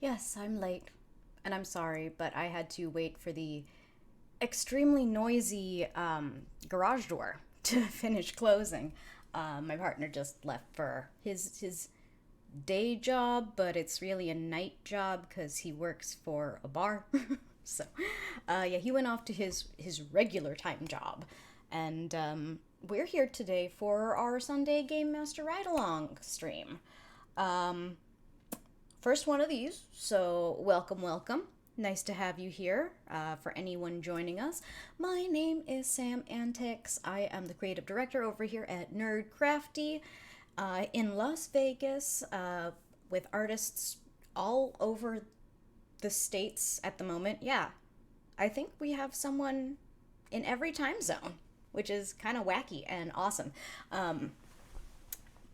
Yes, I'm late, and I'm sorry, but I had to wait for the extremely noisy garage door to finish closing. My partner just left for his day job, but it's really a night job because he works for a bar. so, yeah, he went off to his regular time job, and we're here today for our Sunday Game Master Ride Along stream. Um, First one of these, so welcome, welcome. Nice to have you here. For anyone joining us, my name is Sam Antics. I am the creative director over here at Nerd Crafty in Las Vegas with artists all over the states at the moment. Yeah, I think we have someone in every time zone, which is kind of wacky and awesome. Um,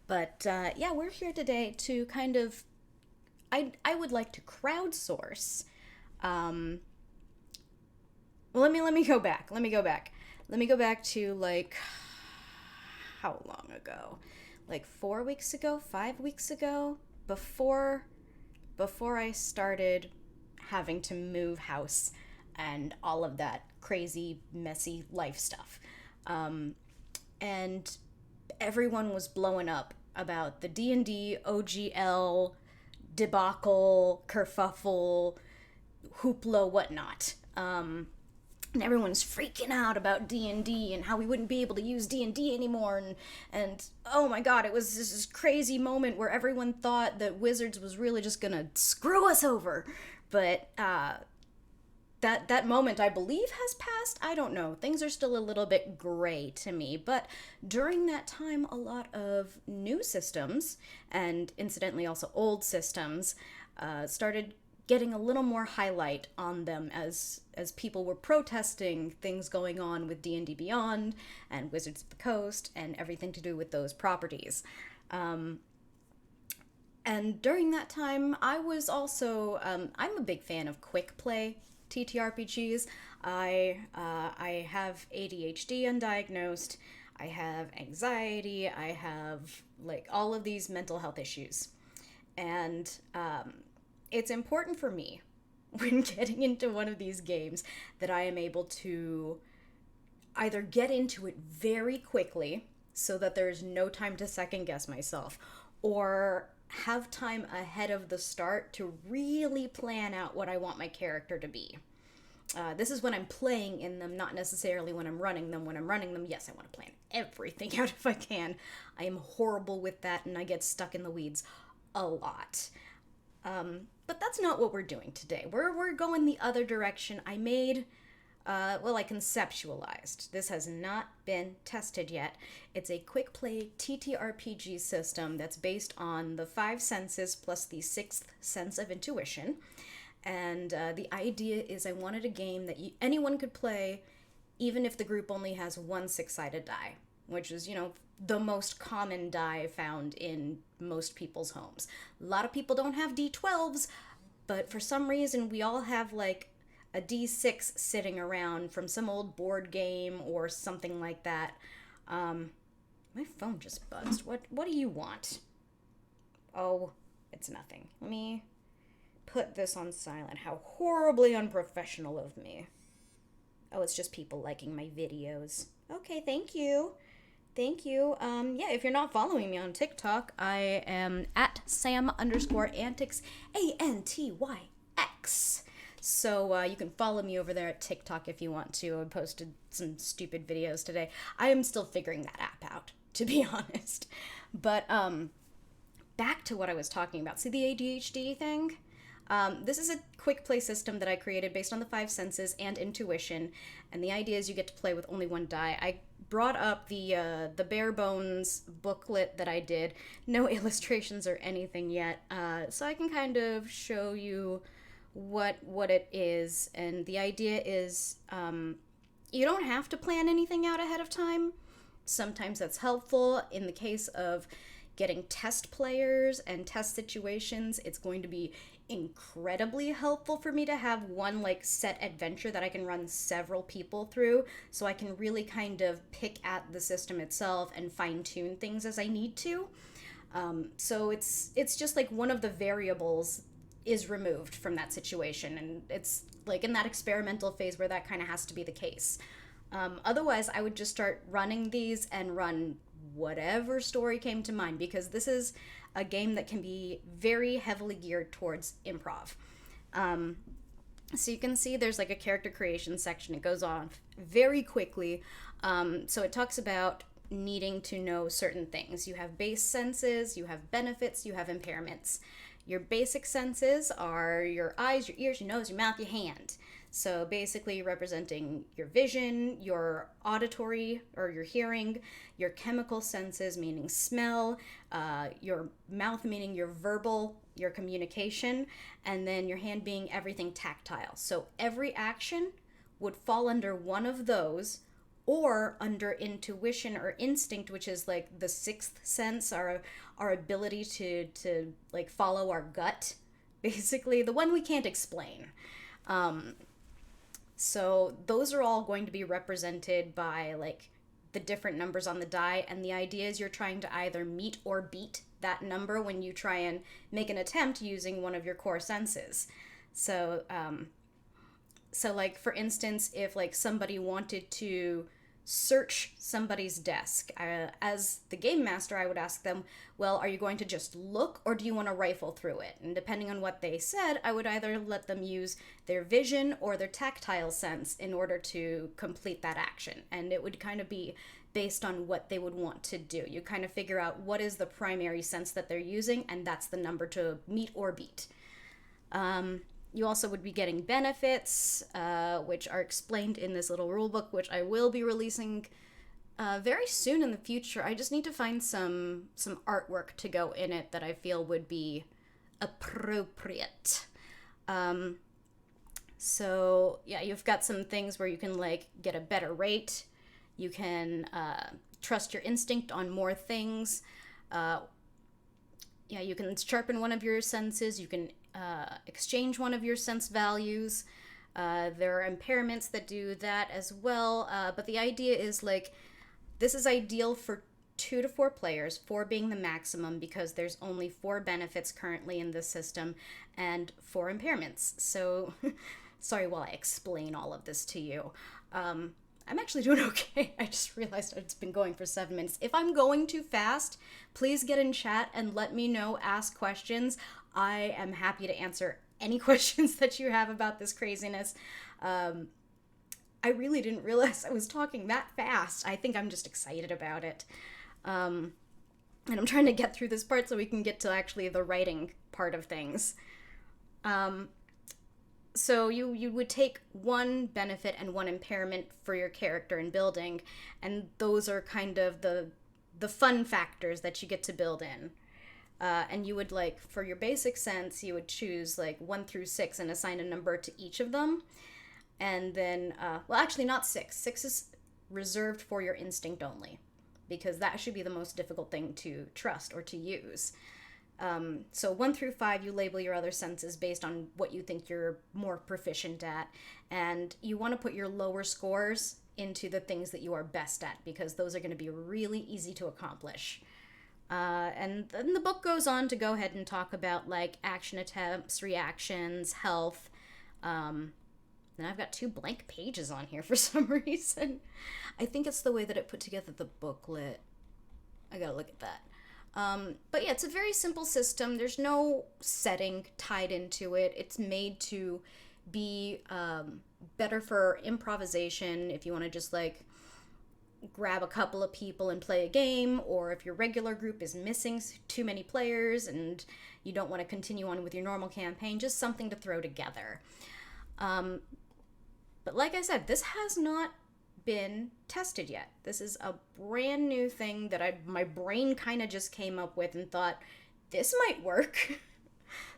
but yeah, we're here today to kind of I would like to crowdsource. Um, well, let me go back. Let me go back to like how long ago? Like 4 weeks ago, 5 weeks ago, before before I started having to move house and all of that crazy, messy life stuff. Um, and everyone was blowing up about the D&D OGL debacle, kerfuffle, hoopla, whatnot. And everyone's freaking out about D&D and how we wouldn't be able to use D&D anymore and oh my god, it was this crazy moment where everyone thought that Wizards was really just gonna screw us over. But that moment I believe has passed. I don't know. Things are still a little bit gray to me, but during that time a lot of new systems and incidentally also old systems started getting a little more highlight on them as people were protesting things going on with D&D Beyond and Wizards of the Coast and everything to do with those properties. Um, and during that time, I was also I'm a big fan of quick play TTRPGs. I have ADHD undiagnosed. I have anxiety. I have like all of these mental health issues, and it's important for me when getting into one of these games that I am able to either get into it very quickly so that there's no time to second guess myself, or have time ahead of the start to really plan out what I want my character to be. This is when I'm playing in them, not necessarily when I'm running them. When I'm running them, yes, I want to plan everything out if I can. I am horrible with that and I get stuck in the weeds a lot. But that's not what we're doing today. We're going the other direction. I conceptualized. This has not been tested yet. It's a quick play TTRPG system that's based on the five senses plus the sixth sense of intuition. And the idea is I wanted a game that anyone could play, even if the group only has one six-sided die, which is, the most common die found in most people's homes. A lot of people don't have D12s, but for some reason we all have like a D6 sitting around from some old board game or something like that. My phone just buzzed. What do you want? Oh, it's nothing. Let me put this on silent. How horribly unprofessional of me. Oh, it's just people liking my videos. Okay, thank you. Thank you. Yeah, if you're not following me on TikTok, I am at Sam underscore antics, ANTYX. So you can follow me over there at TikTok if you want to. I posted some stupid videos today. I am still figuring that app out, to be honest. But back to what I was talking about. See the ADHD thing? This is a quick play system that I created based on the five senses and intuition, and the idea is you get to play with only one die. I brought up the bare bones booklet that I did, no illustrations or anything yet, so I can kind of show you what it is. And the idea is you don't have to plan anything out ahead of time. Sometimes that's helpful. In the case of getting test players and test situations, it's going to be incredibly helpful for me to have one like set adventure that I can run several people through, so I can really kind of pick at the system itself and fine tune things as I need to. So it's just like one of the variables is removed from that situation. And it's like in that experimental phase where that kind of has to be the case. Otherwise, I would just start running these and run whatever story came to mind, because this is a game that can be very heavily geared towards improv. So you can see there's like a character creation section. It goes on very quickly. So it talks about needing to know certain things. You have base senses, you have benefits, you have impairments. Your basic senses are your eyes, your ears, your nose, your mouth, your hand. So basically representing your vision, your auditory or your hearing, your chemical senses, meaning smell, your mouth, meaning your verbal, your communication, and then your hand being everything tactile. So every action would fall under one of those, or under intuition or instinct, which is like the sixth sense, our ability to like follow our gut, basically the one we can't explain. So those are all going to be represented by like the different numbers on the die, and the idea is you're trying to either meet or beat that number when you try and make an attempt using one of your core senses. So like for instance, if like somebody wanted to search somebody's desk, as the game master, I would ask them, well, are you going to just look, or do you want to rifle through it? And depending on what they said, I would either let them use their vision or their tactile sense in order to complete that action. And it would kind of be based on what they would want to do. You kind of figure out what is the primary sense that they're using, and that's the number to meet or beat. You also would be getting benefits, which are explained in this little rulebook, which I will be releasing very soon in the future. I just need to find some artwork to go in it that I feel would be appropriate. So yeah, you've got some things where you can like get a better rate. You can trust your instinct on more things. You can sharpen one of your senses. You can exchange one of your sense values. There are impairments that do that as well. But the idea is like, this is ideal for 2 to 4 players, 4 being the maximum, because there's only 4 benefits currently in this system and 4 impairments. So sorry while I explain all of this to you. I'm actually doing okay. I just realized it's been going for 7 minutes. If I'm going too fast, please get in chat and let me know, ask questions. I am happy to answer any questions that you have about this craziness. I really didn't realize I was talking that fast. I think I'm just excited about it. And I'm trying to get through this part so we can get to actually the writing part of things. So you would take 1 benefit and 1 impairment for your character in building, and those are kind of the fun factors that you get to build in. And you would, like, for your basic sense, you would choose, like, 1 through 6 and assign a number to each of them. And then, well, actually not 6. 6 is reserved for your instinct only, because that should be the most difficult thing to trust or to use. So 1 through 5, you label your other senses based on what you think you're more proficient at. And you want to put your lower scores into the things that you are best at, because those are going to be really easy to accomplish. And then the book goes on to go ahead and talk about like action attempts, reactions, health. Then I've got 2 blank pages on here for some reason. I think it's the way that it put together the booklet. I gotta look at that. But yeah, it's a very simple system. There's no setting tied into it. It's made to be better for improvisation if you want to just like grab a couple of people and play a game, or if your regular group is missing too many players and you don't want to continue on with your normal campaign, just something to throw together. But like I said, this has not been tested yet. This is a brand new thing that my brain kind of just came up with and thought, this might work.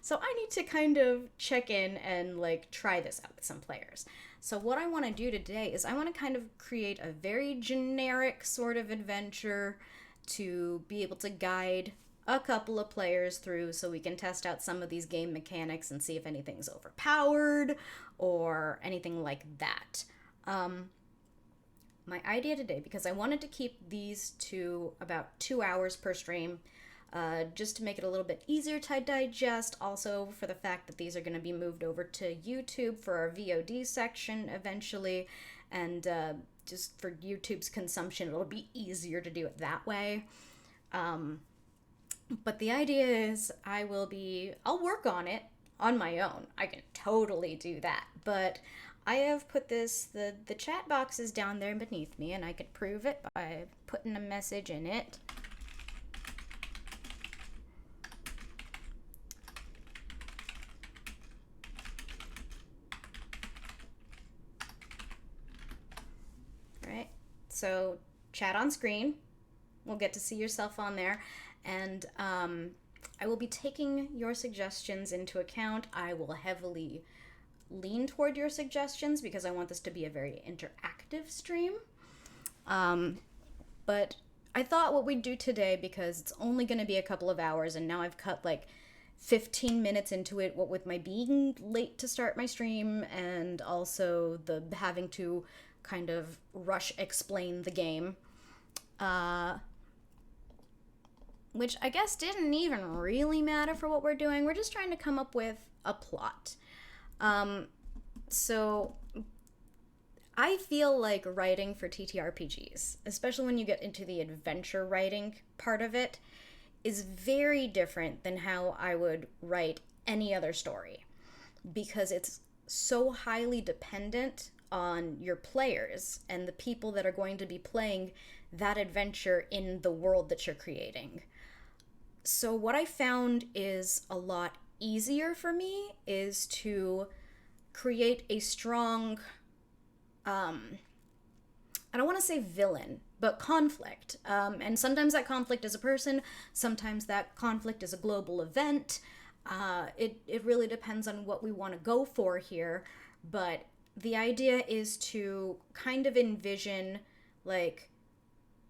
So I need to kind of check in and like try this out with some players. So what I want to do today is I want to kind of create a very generic sort of adventure to be able to guide a couple of players through, so we can test out some of these game mechanics and see if anything's overpowered or anything like that. My idea today, because I wanted to keep these to about 2 hours per stream, just to make it a little bit easier to digest. Also, for the fact that these are going to be moved over to YouTube for our VOD section eventually, and just for YouTube's consumption, it'll be easier to do it that way. But the idea is I'll work on it on my own. I can totally do that. But I have put the chat box is down there beneath me, and I could prove it by putting a message in it. Right? So chat on screen. We'll get to see yourself on there. And I will be taking your suggestions into account. I will heavily lean toward your suggestions because I want this to be a very interactive stream. But I thought what we'd do today, because it's only going to be a couple of hours, and now I've cut like 15 minutes into it, what with my being late to start my stream and also the having to kind of rush explain the game. Which I guess didn't even really matter for what we're doing. We're just trying to come up with a plot. So I feel like writing for TTRPGs, especially when you get into the adventure writing part of it, is very different than how I would write any other story, because it's so highly dependent on your players and the people that are going to be playing that adventure in the world that you're creating. So what I found is a lot easier for me is to create a strong, I don't want to say villain, but conflict. And sometimes that conflict is a person, sometimes that conflict is a global event. It really depends on what we want to go for here, but the idea is to kind of envision, like,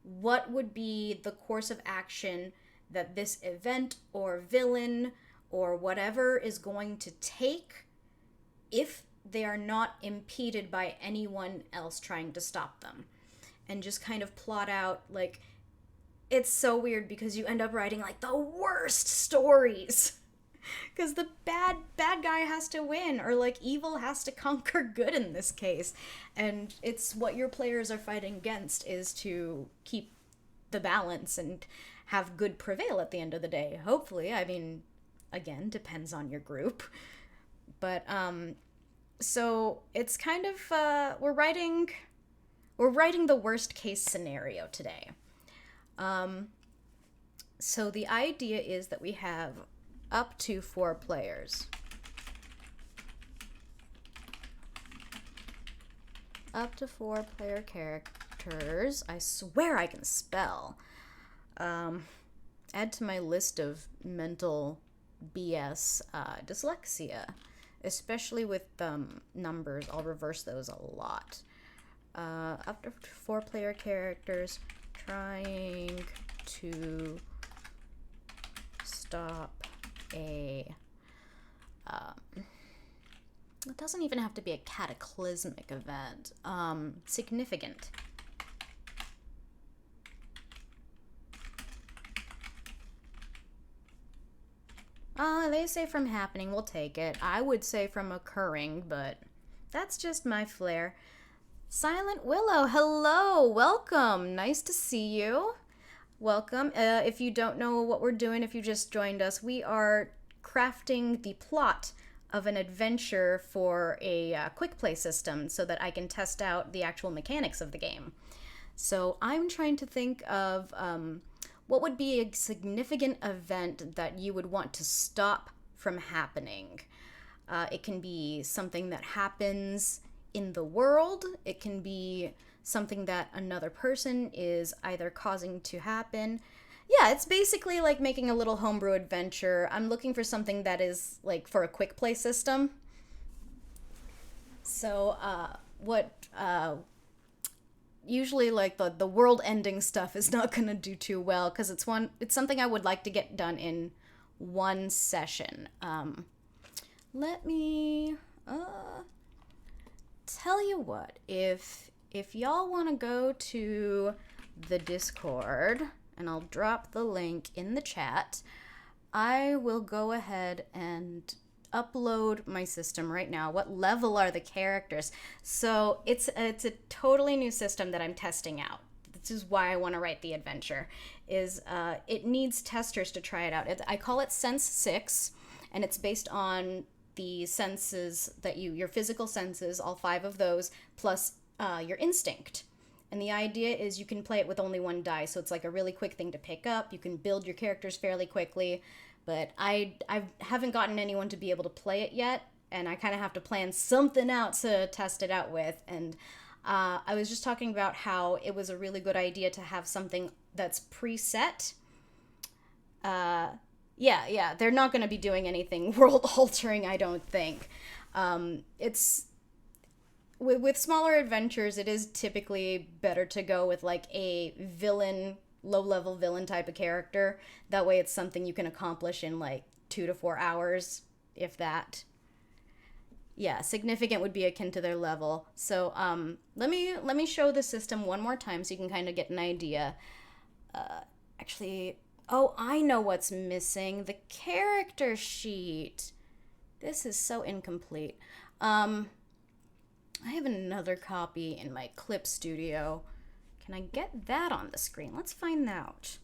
what would be the course of action that this event or villain or whatever is going to take if they are not impeded by anyone else trying to stop them. And just kind of plot out, like, it's so weird because you end up writing like the worst stories because the bad guy has to win, or like evil has to conquer good in this case, and it's what your players are fighting against is to keep the balance and have good prevail at the end of the day, hopefully. I mean, again, depends on your group. But so it's kind of we're writing the worst case scenario today. So the idea is that we have up to 4 players. Up to 4 player characters. I swear I can spell. Add to my list of mental BS, dyslexia, especially with numbers. I'll reverse those a lot. Up to 4 player characters trying to stop a it doesn't even have to be a cataclysmic event. Significant. They say from happening, we'll take it. I would say from occurring, but that's just my flair. Silent Willow, hello, welcome. Nice to see you. Welcome. If you don't know what we're doing, if you just joined us, we are crafting the plot of an adventure for a quick play system so that I can test out the actual mechanics of the game. So I'm trying to think of what would be a significant event that you would want to stop from happening. It can be something that happens in the world. It can be something that another person is either causing to happen. Yeah, it's basically like making a little homebrew adventure. I'm looking for something that is like for a quick play system. So usually like the world ending stuff is not gonna do too well because it's something I would like to get done in one session. Let me tell you what, if y'all want to go to the Discord and I'll drop the link in the chat. I will go ahead and upload my system right now. What level are the characters? So it's a totally new system that I'm testing out. This is why I want to write the adventure. It needs testers to try it out. I call it Sense-6, and it's based on the senses that your physical senses, all 5 of those, plus your instinct. And the idea is you can play it with only 1 die, so it's like a really quick thing to pick up. You can build your characters fairly quickly, but I haven't gotten anyone to be able to play it yet, and I kind of have to plan something out to test it out with. And I was just talking about how it was a really good idea to have something that's preset. Yeah, they're not going to be doing anything world-altering, I don't think. It's with smaller adventures, it is typically better to go with like a villain, low-level villain type of character. That way it's something you can accomplish in like 2 to 4 hours, if that. Yeah, significant would be akin to their level. So let me show the system one more time so you can kind of get an idea. Actually, oh, I know what's missing. The character sheet. This is so incomplete. I have another copy in my clip studio. Can I get that on the screen? Let's find out.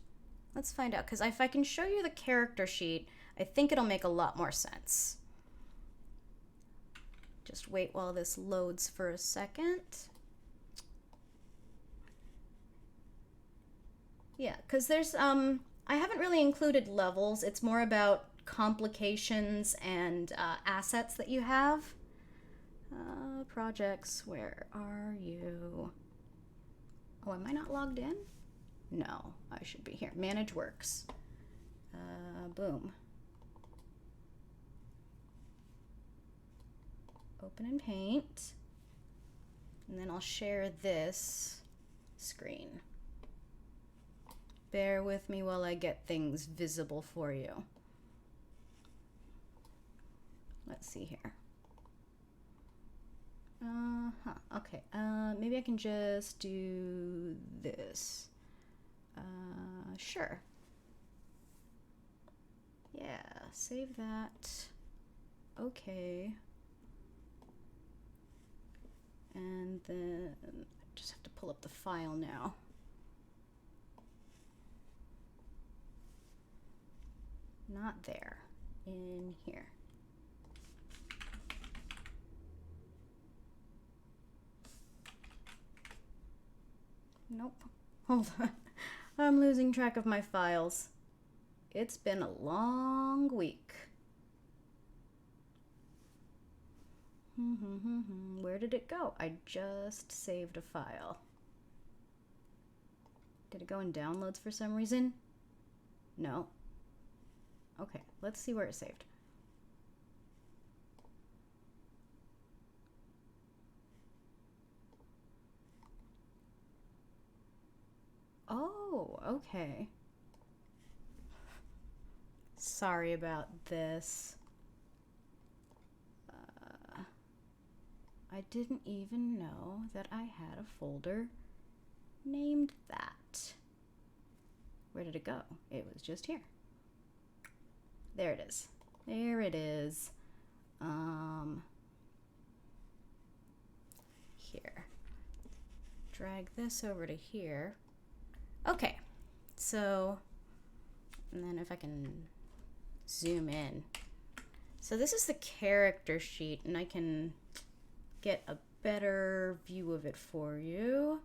Let's find out, because if I can show you the character sheet, I think it'll make a lot more sense. Just wait while this loads for a second. Yeah, because there's, I haven't really included levels. It's more about complications and assets that you have. Projects, where are you? Oh, am I not logged in? No, I should be here. Manage works. Boom. Open in Paint. And then I'll share this screen. Bear with me while I get things visible for you. Let's see here. Okay. Maybe I can just do this. Sure. Yeah, save that. Okay. And then I just have to pull up the file now. Not there. In here. Nope. Hold on. I'm losing track of my files. It's been a long week. Where did it go? I just saved a file. Did it go in downloads for some reason? No. Okay, let's see where it saved. Oh, okay. Sorry about this. I didn't even know that I had a folder named that. Where did it go? It was just here. There it is. There it is. Here. Drag this over to here. Okay, so, and then if I can zoom in. So this is the character sheet, and I can get a better view of it for you.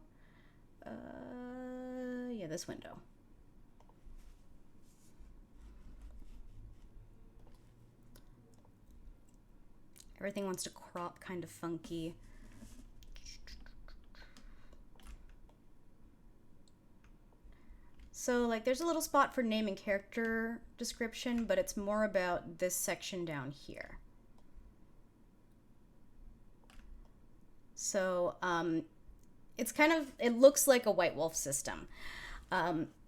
Yeah, this window. Everything wants to crop kind of funky. So like there's a little spot for name and character description, but it's more about this section down here. So it's kind of, it looks like a White Wolf system.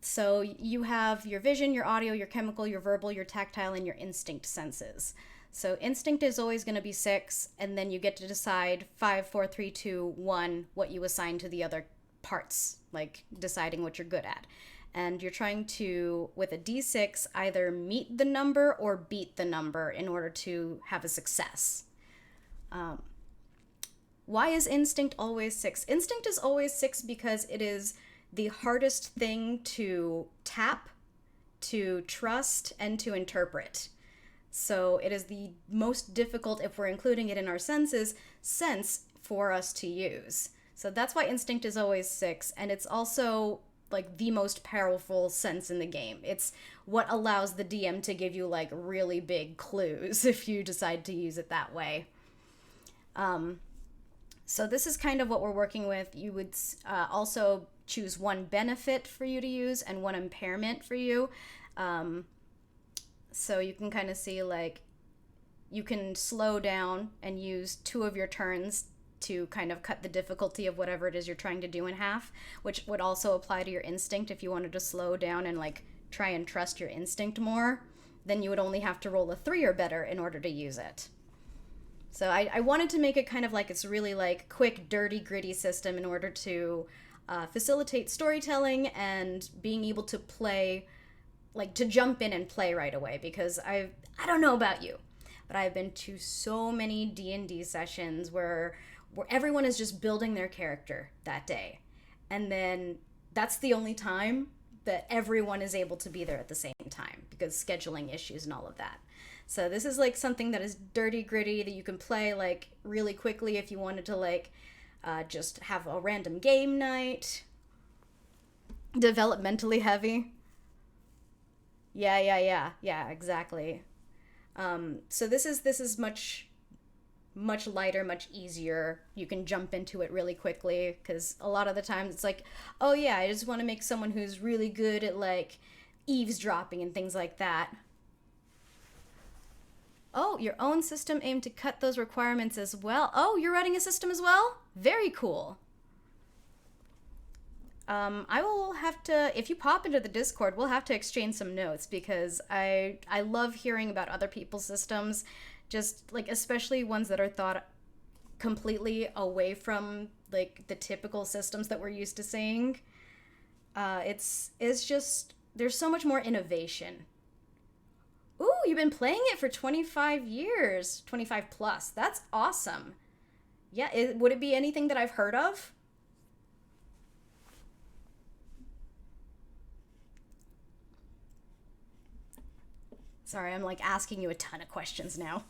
So you have your vision, your audio, your chemical, your verbal, your tactile, and your instinct senses. So instinct is always going to be 6, and then you get to decide 5, 4, 3, 2, 1 what you assign to the other parts, like deciding what you're good at. and you're trying to, with a d6, either meet the number or beat the number in order to have a success. Why is instinct always 6? Instinct is always 6 because it is the hardest thing to tap, to trust, and to interpret. So it is the most difficult, if we're including it in our senses, sense for us to use. So that's why instinct is always 6, and it's also like the most powerful sense in the game. It's what allows the DM to give you like really big clues if you decide to use it that way. So this is kind of what we're working with. You would also choose one benefit for you to use and one impairment for you. So you can kind of see like you can slow down and use 2 of your turns to kind of cut the difficulty of whatever it is you're trying to do in half, which would also apply to your instinct. If you wanted to slow down and like try and trust your instinct more, then you would only have to roll a 3 or better in order to use it. So I wanted to make it kind of like it's really like quick, dirty, gritty system in order to facilitate storytelling and being able to play, like to jump in and play right away. Because I don't know about you, but I've been to so many D&D sessions where everyone is just building their character that day. And then that's the only time that everyone is able to be there at the same time because scheduling issues and all of that. So this is like something that is dirty, gritty, that you can play like really quickly if you wanted to like just have a random game night. Developmentally heavy. Yeah, exactly. So this is much lighter, much easier. You can jump into it really quickly because a lot of the times it's like, oh yeah, I just want to make someone who's really good at like eavesdropping and things like that. Oh, your own system aimed to cut those requirements as well. Oh, you're writing a system as well? Very cool. I will have to, if you pop into the Discord, we'll have to exchange some notes because I love hearing about other people's systems, just like especially ones that are thought completely away from like the typical systems that we're used to seeing. It's just, there's so much more innovation. Ooh, you've been playing it for 25 years, 25 plus. That's awesome. Yeah, would it be anything that I've heard of? Sorry, I'm like asking you a ton of questions now.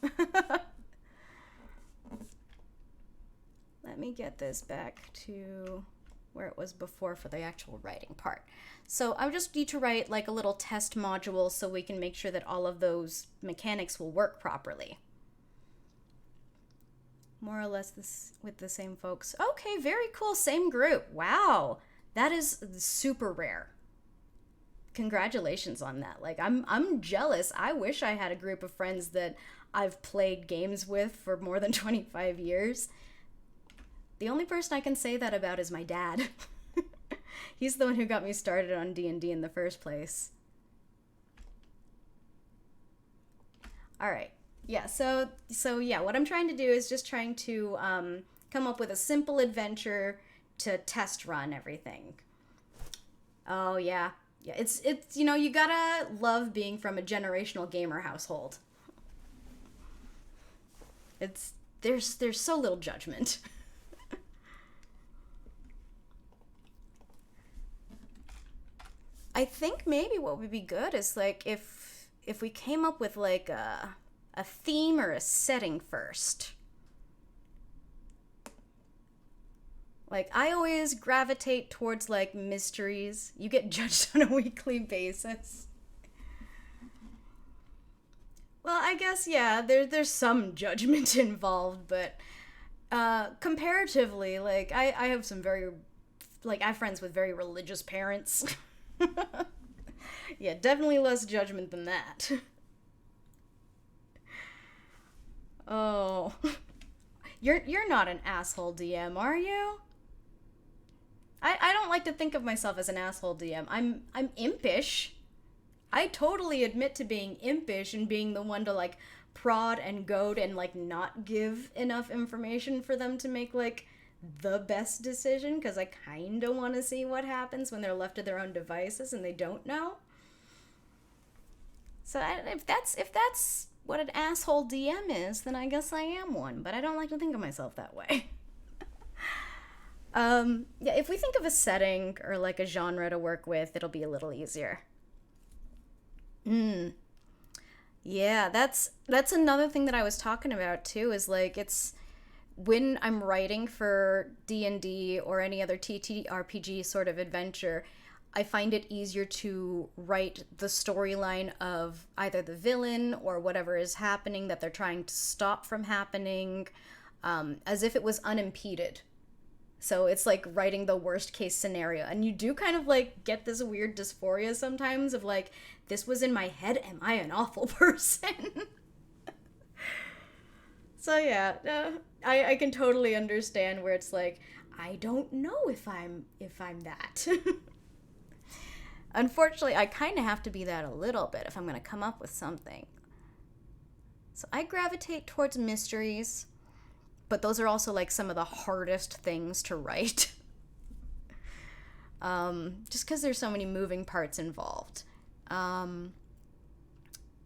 Let me get this back to where it was before for the actual writing part. So I just need to write like a little test module so we can make sure that all of those mechanics will work properly. More or less this with the same folks. Okay, very cool. Same group. Wow. That is super rare. Congratulations on that. Like I'm jealous. I wish I had a group of friends that I've played games with for more than 25 years. The only person I can say that about is my dad. He's the one who got me started on D&D in the first place. All right. Yeah, so yeah, what I'm trying to do is just trying to come up with a simple adventure to test run everything. Oh, yeah. Yeah, it's you know, you gotta love being from a generational gamer household. There's so little judgment. I think maybe what would be good is like if we came up with like a theme or a setting first. Like I always gravitate towards like mysteries. You get judged on a weekly basis. Well, I guess yeah, there's some judgment involved, but comparatively, like I have some very like I have friends with very religious parents. Yeah, definitely less judgment than that. Oh. You're not an asshole DM, are you? I don't like to think of myself as an asshole DM. I'm impish. I totally admit to being impish and being the one to like prod and goad and like not give enough information for them to make like the best decision because I kind of want to see what happens when they're left to their own devices and they don't know. So if that's what an asshole DM is, then I guess I am one. But I don't like to think of myself that way. Yeah, if we think of a setting or like a genre to work with, it'll be a little easier. Yeah, that's another thing that I was talking about too. Is like it's when I'm writing for D&D or any other TTRPG sort of adventure, I find it easier to write the storyline of either the villain or whatever is happening that they're trying to stop from happening, as if it was unimpeded. So it's like writing the worst case scenario. And you do kind of like get this weird dysphoria sometimes of like, this was in my head. Am I an awful person? So yeah, I can totally understand where it's like, I don't know if I'm that. Unfortunately, I kind of have to be that a little bit if I'm going to come up with something. So I gravitate towards mysteries, but those are also like some of the hardest things to write. Just because there's so many moving parts involved.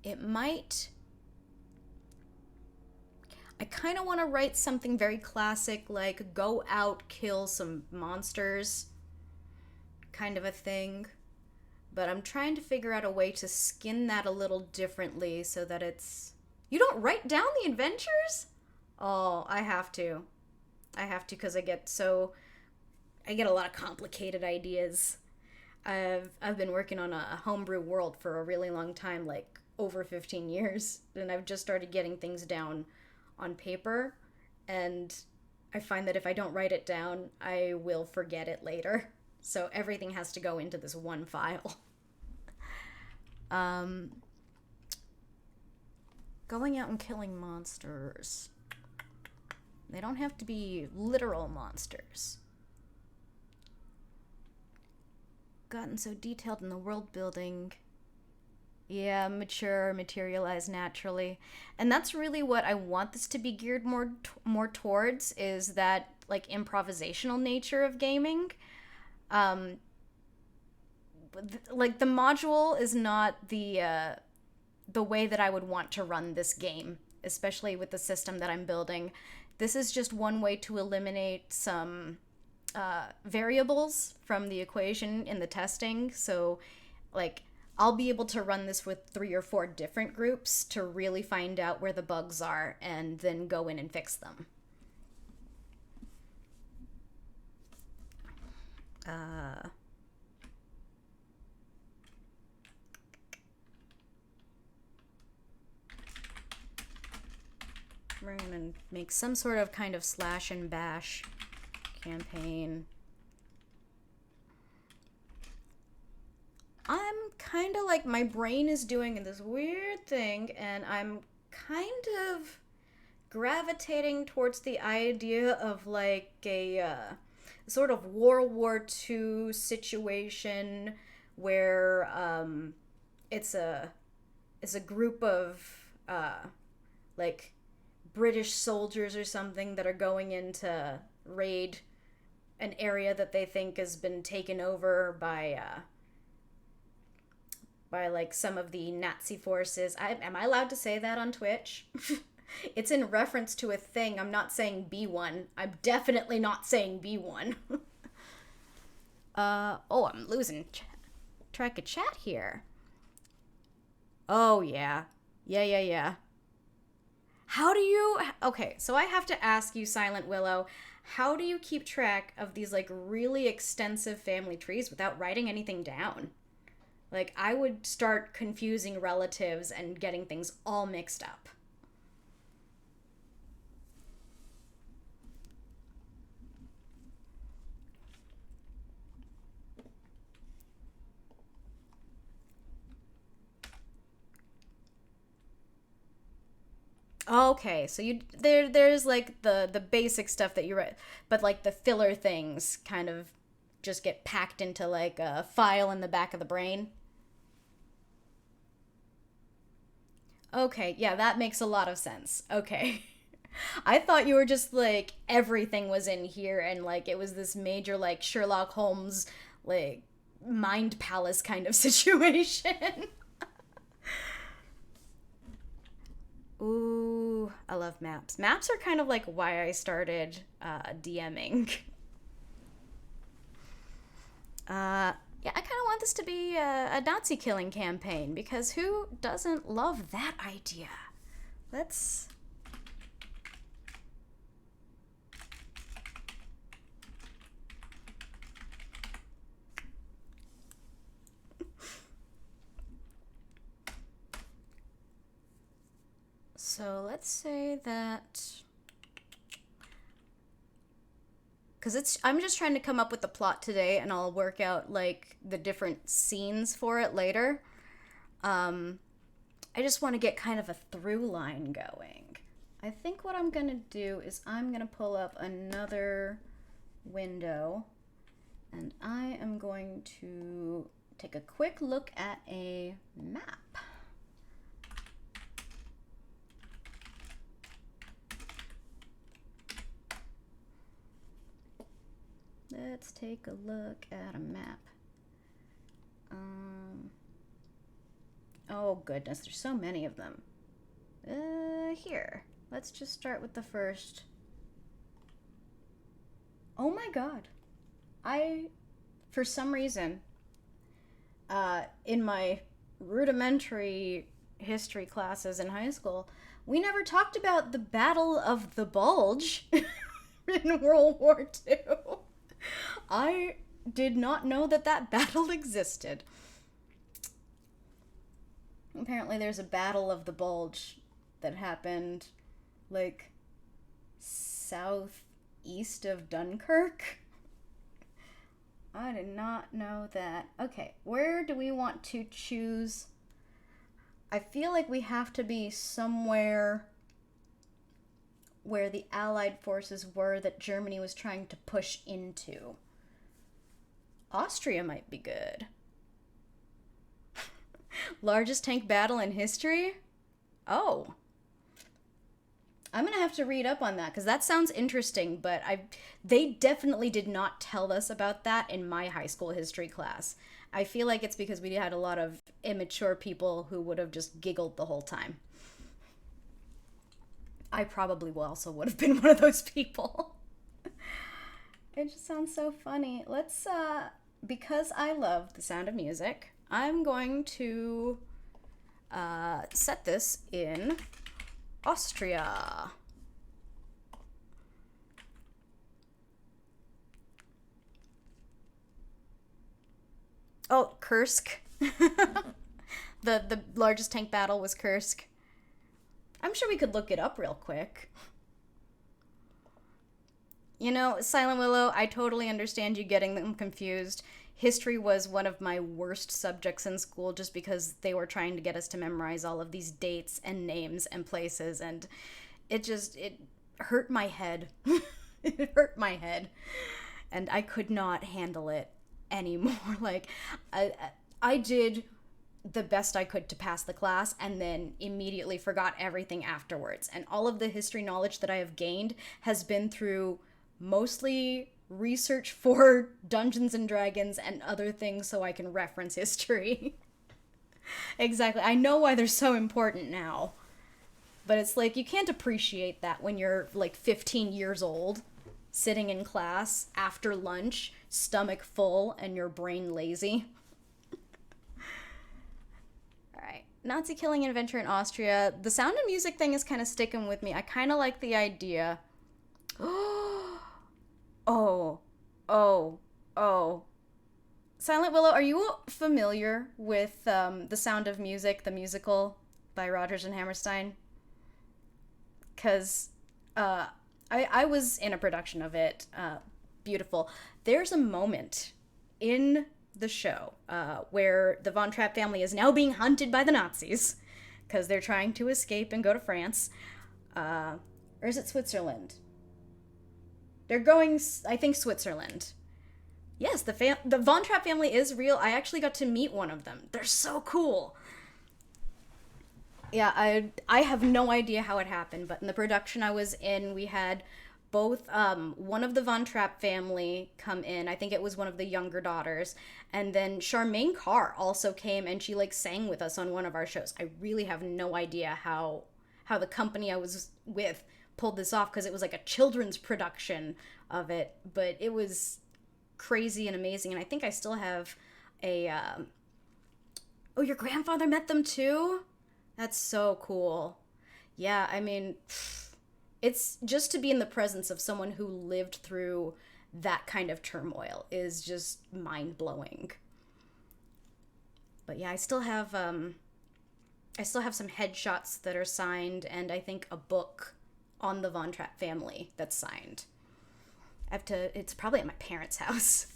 It might. I kind of want to write something very classic, like go out, kill some monsters, kind of a thing. But I'm trying to figure out a way to skin that a little differently so that it's. You don't write down the adventures? Oh, I have to. I have to because I get a lot of complicated ideas. I've been working on a homebrew world for a really long time, like over 15 years, and I've just started getting things down on paper, and I find that if I don't write it down, I will forget it later. So everything has to go into this one file. Um, Going out and killing monsters. They don't have to be literal monsters. Gotten so detailed in the world building. Yeah, mature, materialize naturally. And that's really what I want this to be geared more towards, is that like improvisational nature of gaming. Um like the module is not the way that I would want to run this game, especially with the system that I'm building. This is just one way to eliminate some variables from the equation in the testing. So, like, I'll be able to run this with 3 or 4 different groups to really find out where the bugs are and then go in and fix them. We're gonna make some sort of kind of slash and bash campaign. I'm kind of like, my brain is doing this weird thing, and I'm kind of gravitating towards the idea of like a sort of World War II situation where it's a group of like British soldiers or something that are going in to raid an area that they think has been taken over by like some of the Nazi forces. Am I allowed to say that on Twitch? It's in reference to a thing. I'm not saying B1. I'm definitely not saying B1. Oh, I'm losing track of chat here. Oh, yeah. Yeah. How do you... Okay, so I have to ask you, Silent Willow, how do you keep track of these, like, really extensive family trees without writing anything down? Like, I would start confusing relatives and getting things all mixed up. Okay, so there's like the basic stuff that you write, but like the filler things kind of just get packed into like a file in the back of the brain. Okay, yeah, that makes a lot of sense. Okay. I thought you were just like everything was in here and like it was this major like Sherlock Holmes like mind palace kind of situation. Ooh, I love maps. Maps are kind of like why I started DMing. Yeah, I kind of want this to be a Nazi killing campaign because who doesn't love that idea? Let's. So let's say that. Because I'm just trying to come up with the plot today and I'll work out like the different scenes for it later. I just want to get kind of a through line going. I think what I'm going to do is I'm going to pull up another window and I am going to take a quick look at a map. Let's take a look at a map. Oh goodness, there's so many of them. Here. Let's just start with the first. Oh my god. For some reason, in my rudimentary history classes in high school, we never talked about the Battle of the Bulge in World War II. I did not know that that battle existed. Apparently there's a Battle of the Bulge that happened, like, southeast of Dunkirk. I did not know that. Okay, where do we want to choose? I feel like we have to be somewhere where the Allied forces were that Germany was trying to push into. Austria might be good. Largest tank battle in history? Oh. I'm gonna have to read up on that because that sounds interesting, but they definitely did not tell us about that in my high school history class. I feel like it's because we had a lot of immature people who would have just giggled the whole time. I probably also would have been one of those people. It just sounds so funny. Let's, because I love the sound of music, I'm going to set this in Austria. Oh, Kursk. The largest tank battle was Kursk. I'm sure we could look it up real quick. You know, Silent Willow, I totally understand you getting them confused. History was one of my worst subjects in school just because they were trying to get us to memorize all of these dates and names and places, and it hurt my head. It hurt my head. And I could not handle it anymore. Like, I did the best I could to pass the class and then immediately forgot everything afterwards. And all of the history knowledge that I have gained has been through mostly research for Dungeons and Dragons and other things so I can reference history. Exactly. I know why they're so important now. But it's like you can't appreciate that when you're like 15 years old, sitting in class after lunch, stomach full and your brain lazy. Nazi killing adventure in Austria. The Sound of Music thing is kind of sticking with me. I kind of like the idea. Oh. Silent Willow, are you familiar with The Sound of Music, the musical by Rodgers and Hammerstein? Because I was in a production of it. Beautiful. There's a moment in the show where the Von Trapp family is now being hunted by the Nazis because they're trying to escape and go to France. Or is it Switzerland? They're going, I think, Switzerland. Yes, the Von Trapp family is real. I actually got to meet one of them. They're so cool. yeah, I have no idea how it happened, but in the production I was in, we had both one of the Von Trapp family come in. I think it was one of the younger daughters, and then Charmaine Carr also came and she like sang with us on one of our shows. I really have no idea how the company I was with pulled this off because it was like a children's production of it, but it was crazy and amazing. And I think I still have a oh, your grandfather met them too? That's so cool. Yeah, I mean, it's just to be in the presence of someone who lived through that kind of turmoil is just mind-blowing. But yeah, I still have some headshots that are signed and I think a book on the Von Trapp family that's signed. I have to it's probably at my parents' house.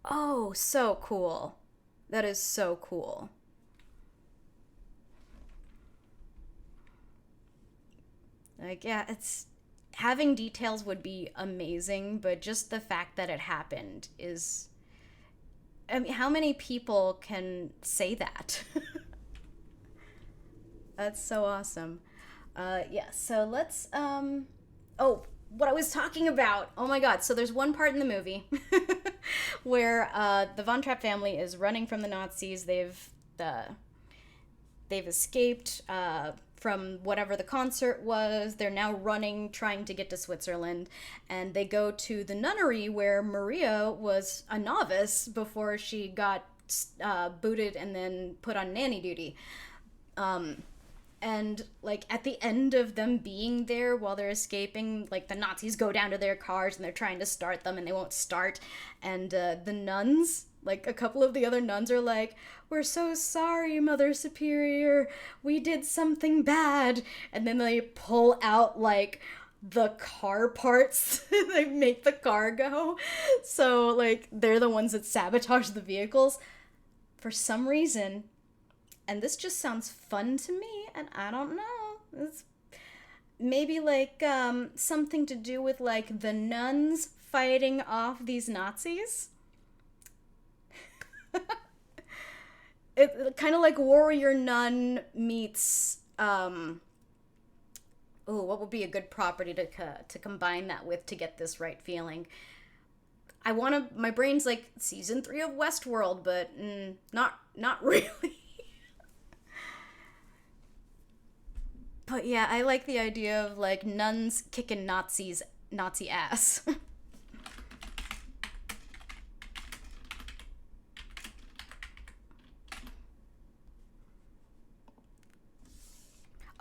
Oh, so cool. That is so cool. Like, yeah, it's having details would be amazing, but just the fact that it happened is I mean, how many people can say that? That's so awesome. Yeah, so let's oh, what I was talking about. Oh my god. So there's one part in the movie where the Von Trapp family is running from the Nazis. Uh, they've escaped from whatever the concert was. They're now running, trying to get to Switzerland. And they go to the nunnery where Maria was a novice before she got booted and then put on nanny duty. And like at the end of them being there while they're escaping, like the Nazis go down to their cars and they're trying to start them and they won't start. And the nuns, like a couple of the other nuns are like, "We're so sorry, Mother Superior. We did something bad." And then they pull out like the car parts. They make the car go. So like they're the ones that sabotage the vehicles. For some reason, and this just sounds fun to me, and I don't know. It's maybe like something to do with like the nuns fighting off these Nazis. It kind of like Warrior Nun meets oh, what would be a good property to combine that with to get this right feeling? I want to. My brain's like season 3 of Westworld, but not really. But yeah, I like the idea of like nuns kicking Nazi ass.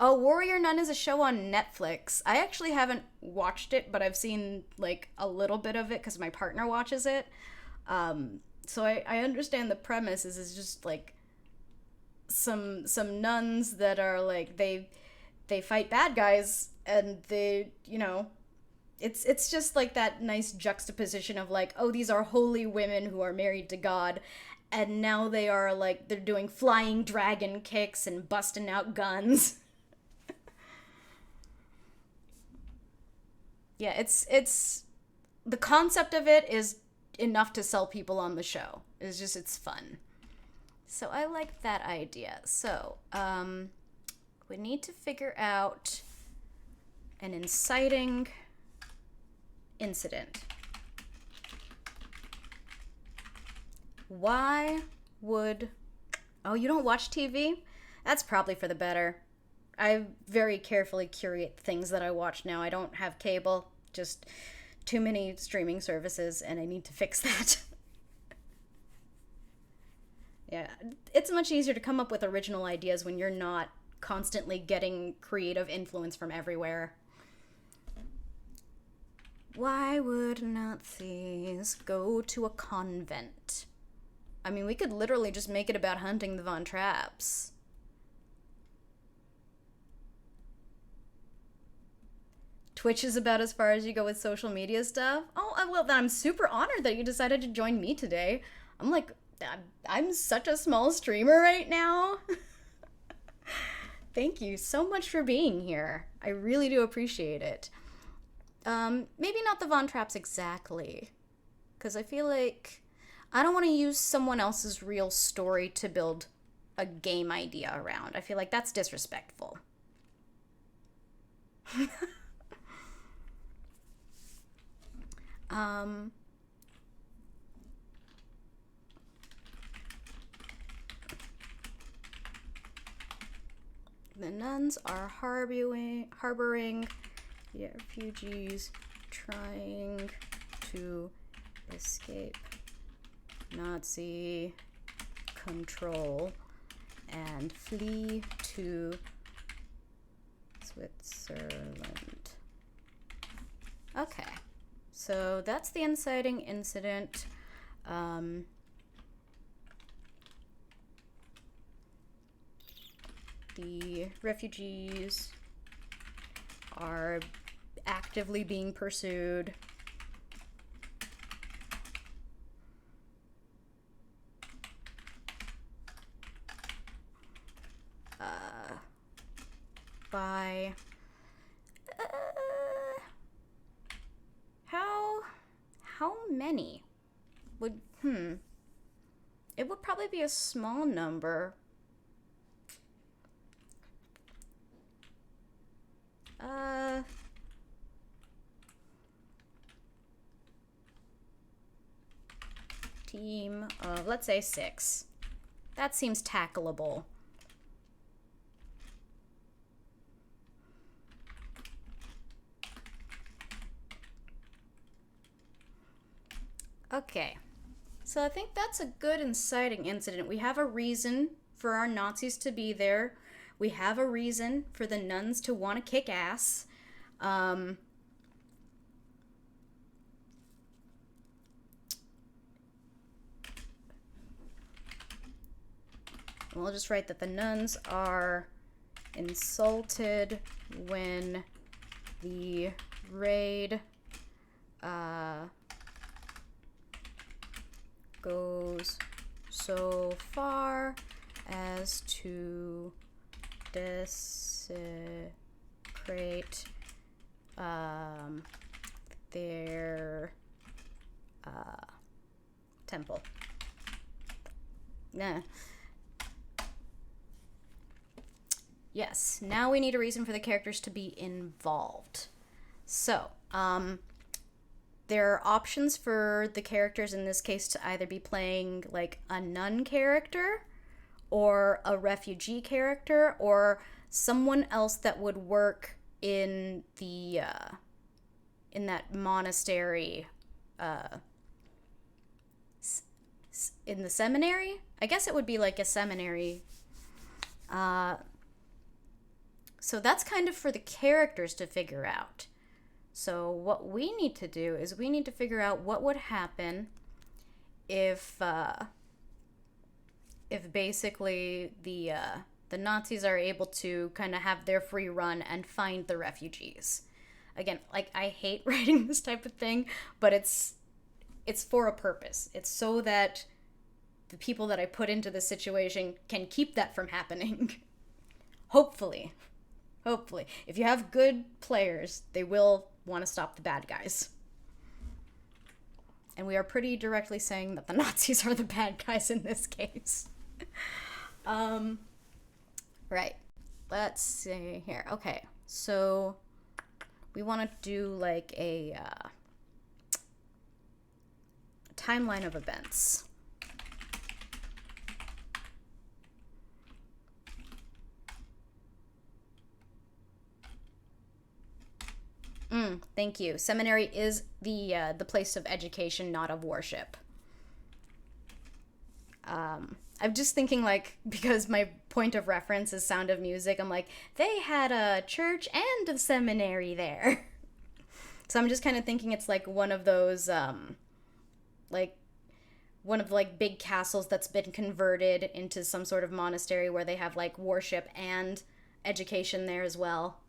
Oh, Warrior Nun is a show on Netflix. I actually haven't watched it, but I've seen like a little bit of it because my partner watches it. So I understand the premise is it's just like some nuns that are like they fight bad guys and they, you know, it's just like that nice juxtaposition of like, oh, these are holy women who are married to God, and now they are like they're doing flying dragon kicks and busting out guns. Yeah, it's the concept of it is enough to sell people on the show. It's fun. So I like that idea. So, we need to figure out an inciting incident. Why would... Oh, you don't watch TV? That's probably for the better. I very carefully curate things that I watch now. I don't have cable, just too many streaming services, and I need to fix that. Yeah, it's much easier to come up with original ideas when you're not constantly getting creative influence from everywhere. Why would Nazis go to a convent? I mean, we could literally just make it about hunting the Von Trapps. Twitch is about as far as you go with social media stuff. Oh, well, then I'm super honored that you decided to join me today. I'm like, I'm such a small streamer right now. Thank you so much for being here. I really do appreciate it. Maybe not the Von Trapps exactly, because I feel like I don't want to use someone else's real story to build a game idea around. I feel like that's disrespectful. um, the nuns are harboring refugees trying to escape Nazi control and flee to Switzerland. Okay, so that's the inciting incident. The refugees are actively being pursued. By how many would it would probably be a small number. Team of, let's say, 6. That seems tackleable. Okay, so I think that's a good inciting incident. We have a reason for our Nazis to be there. We have a reason for the nuns to want to kick ass. We'll just write that the nuns are insulted when the raid goes so far as to desecrate their temple. Nah. Yes, now we need a reason for the characters to be involved. So, there are options for the characters in this case to either be playing like a nun character or a refugee character or someone else that would work in the in that monastery in the seminary. I guess it would be like a seminary. So that's kind of for the characters to figure out. So what we need to do is we need to figure out what would happen if basically the Nazis are able to kind of have their free run and find the refugees. Again, like, I hate writing this type of thing, but it's for a purpose. It's so that the people that I put into this situation can keep that from happening. Hopefully. If you have good players, they will want to stop the bad guys. And we are pretty directly saying that the Nazis are the bad guys in this case. Right. Let's see here. Okay, so we want to do like a timeline of events. Thank you. Seminary is the place of education, not of worship. I'm just thinking, like, because my point of reference is Sound of Music, I'm like, they had a church and a seminary there. So I'm just kind of thinking it's like one of those, like, one of, like, big castles that's been converted into some sort of monastery where they have, like, worship and education there as well.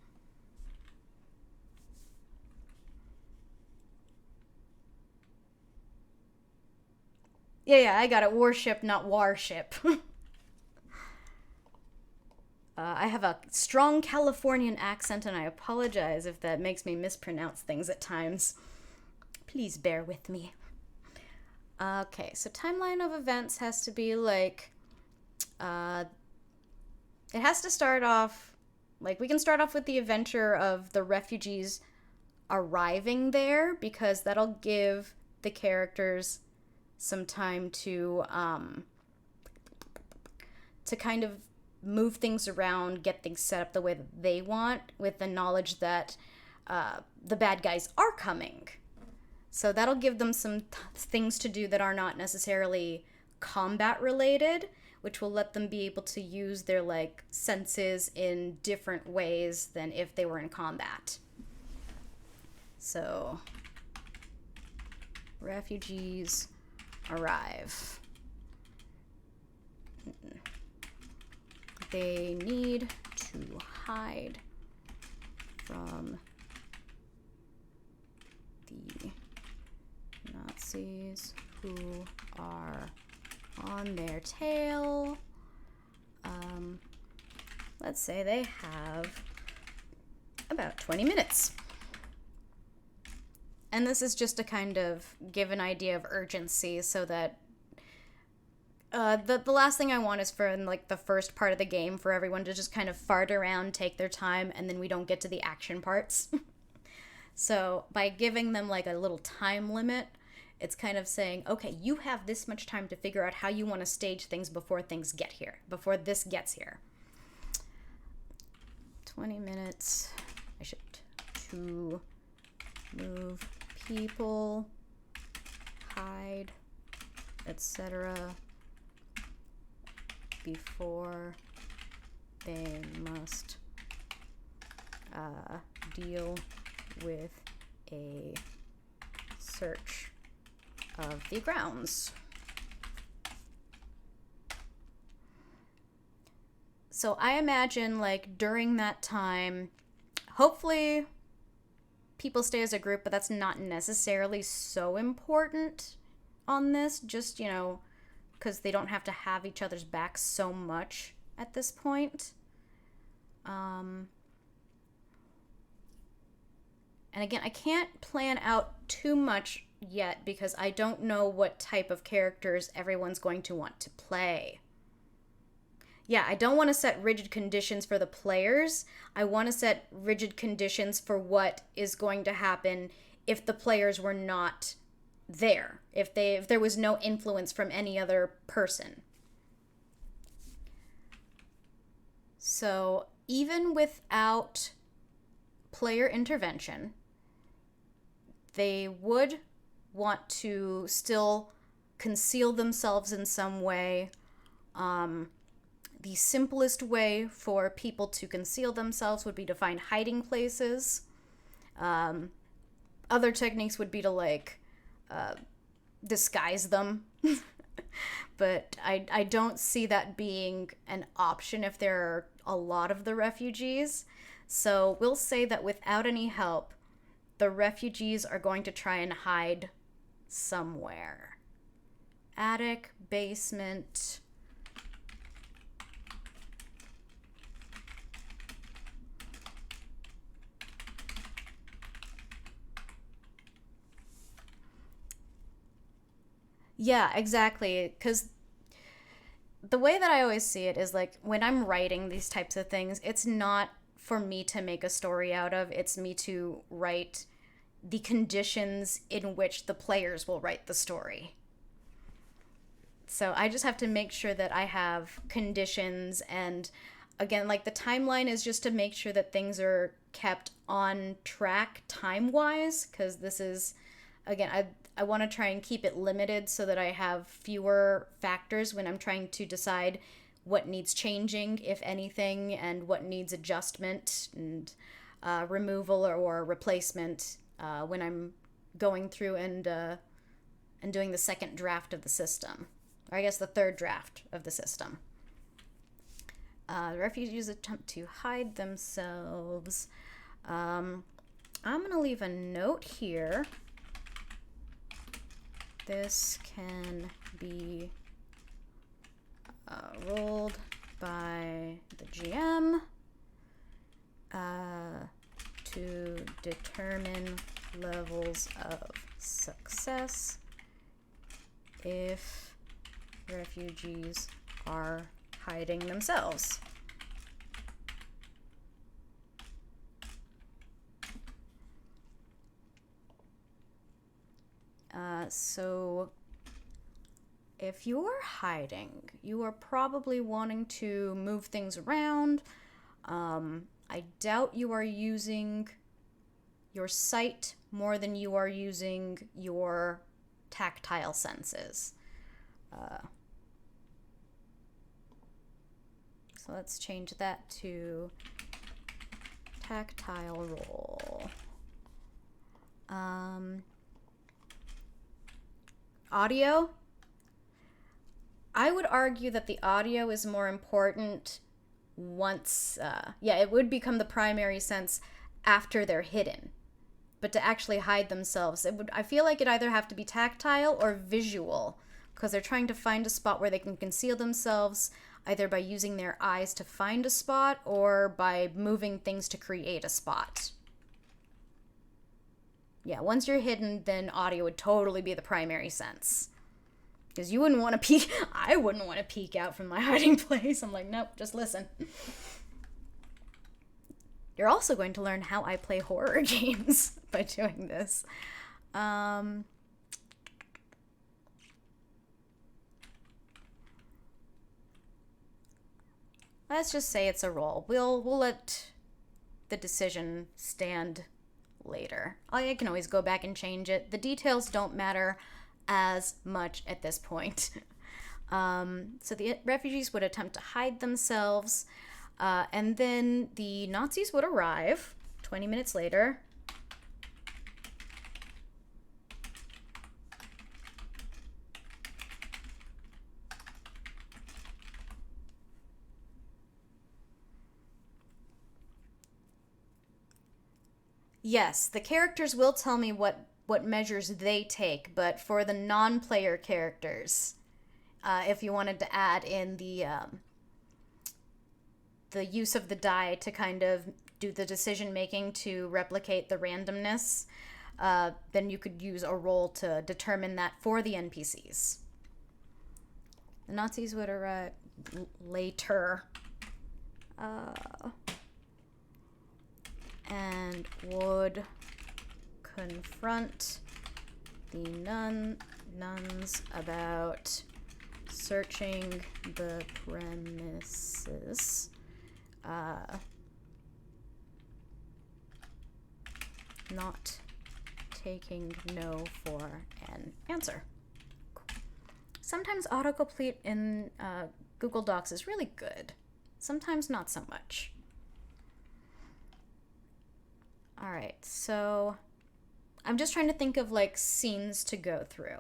Yeah, I got it. Worship, not warship. I have a strong Californian accent, and I apologize if that makes me mispronounce things at times. Please bear with me. Okay, so timeline of events has to be like, It has to start off, like, we can start off with the adventure of the refugees arriving there, because that'll give the characters some time to kind of move things around, get things set up the way that they want, with the knowledge that the bad guys are coming. So that'll give them some things to do that are not necessarily combat related, which will let them be able to use their, like, senses in different ways than if they were in combat. So, refugees arrive. They need to hide from the Nazis who are on their tail. Let's say they have about 20 minutes. And this is just to kind of give an idea of urgency, so that the last thing I want is for, in, like, the first part of the game, for everyone to just kind of fart around, take their time, and then we don't get to the action parts. So by giving them, like, a little time limit, it's kind of saying, okay, you have this much time to figure out how you want to stage things before things get here, before this gets here. 20 minutes. I should to move people, hide, etc. before they must deal with a search of the grounds. So I imagine, like, during that time, hopefully people stay as a group, but that's not necessarily so important on this, just, you know, because they don't have to have each other's backs so much at this point. And again, I can't plan out too much yet, because I don't know what type of characters everyone's going to want to play. Yeah, I don't want to set rigid conditions for the players. I want to set rigid conditions for what is going to happen if the players were not there, if there was no influence from any other person. So even without player intervention, they would want to still conceal themselves in some way. The simplest way for people to conceal themselves would be to find hiding places. Other techniques would be to, like, disguise them. But I don't see that being an option if there are a lot of the refugees. So we'll say that without any help, the refugees are going to try and hide somewhere. Attic, basement. Yeah, exactly. Because the way that I always see it is, like, when I'm writing these types of things, it's not for me to make a story out of, it's me to write the conditions in which the players will write the story. So I just have to make sure that I have conditions, and again, like, the timeline is just to make sure that things are kept on track time-wise, because this is, again, I want to try and keep it limited so that I have fewer factors when I'm trying to decide what needs changing, if anything, and what needs adjustment and removal or replacement when I'm going through and doing the second draft of the system. Or I guess the third draft of the system. The refugees attempt to hide themselves. I'm going to leave a note here. This can be rolled by the GM to determine levels of success if refugees are hiding themselves. So if you're hiding, you are probably wanting to move things around. I doubt you are using your sight more than you are using your tactile senses. So let's change that to tactile roll. Audio? I would argue that the audio is more important once, it would become the primary sense after they're hidden. But to actually hide themselves, I feel like it'd either have to be tactile or visual, because they're trying to find a spot where they can conceal themselves, either by using their eyes to find a spot or by moving things to create a spot. Yeah, once you're hidden, then audio would totally be the primary sense. Because you wouldn't want to peek. I wouldn't want to peek out from my hiding place. I'm like, nope, just listen. You're also going to learn how I play horror games by doing this. Let's just say it's a roll. We'll let the decision stand later. I can always go back and change it. The details don't matter as much at this point. So the refugees would attempt to hide themselves, and then the Nazis would arrive 20 minutes later. Yes, the characters will tell me what measures they take, but for the non-player characters, if you wanted to add in the use of the die to kind of do the decision making to replicate the randomness, then you could use a roll to determine that for the NPCs. The Nazis would arrive later. And would confront the nuns about searching the premises, not taking no for an answer. Sometimes autocomplete in Google Docs is really good. Sometimes not so much. All right, so I'm just trying to think of like scenes to go through,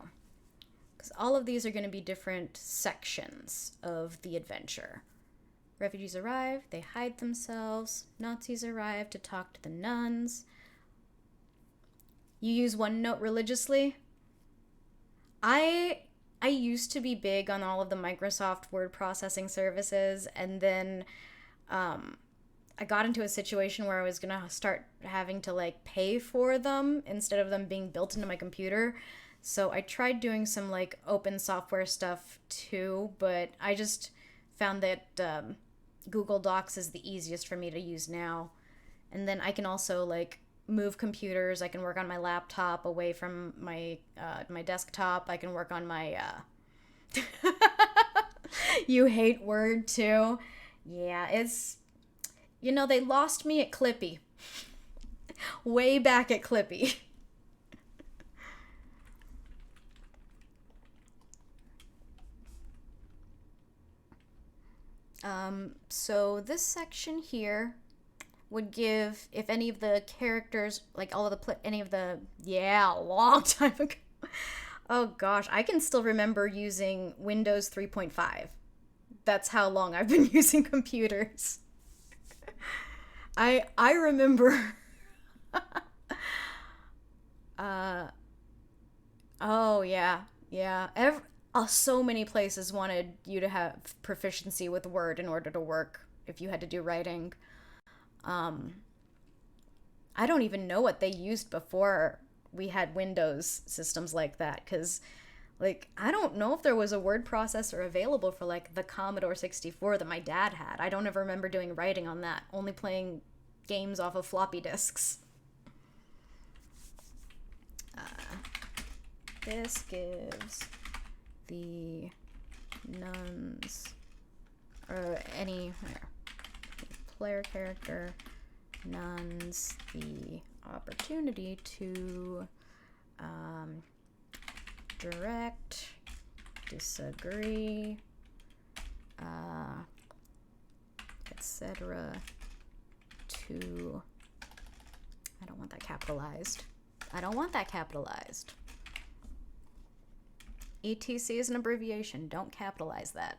because all of these are going to be different sections of the adventure. Refugees arrive, they hide themselves. Nazis arrive to talk to the nuns. You use OneNote religiously? I used to be big on all of the Microsoft word processing services, and then I got into a situation where I was gonna start having to like pay for them instead of them being built into my computer. So I tried doing some like open software stuff too, but I just found that Google Docs is the easiest for me to use now. And then I can also like move computers. I can work on my laptop away from my my desktop. I can work on my You hate Word too? Yeah, it's... You know, they lost me at Clippy. Way back at Clippy. So this section here would give, if any of the characters, like all of the, a long time ago. Oh gosh, I can still remember using Windows 3.5. That's how long I've been using computers. I remember. Oh yeah. So many places wanted you to have proficiency with Word in order to work if you had to do writing. I don't even know what they used before we had Windows systems like that, because Like, I don't know if there was a word processor available for, like, the Commodore 64 that my dad had. I don't ever remember doing writing on that, only playing games off of floppy disks. This gives the nuns, or any player character, nuns, the opportunity to direct, disagree, etc. to, I don't want that capitalized. I don't want that capitalized. ETC is an abbreviation. Don't capitalize that.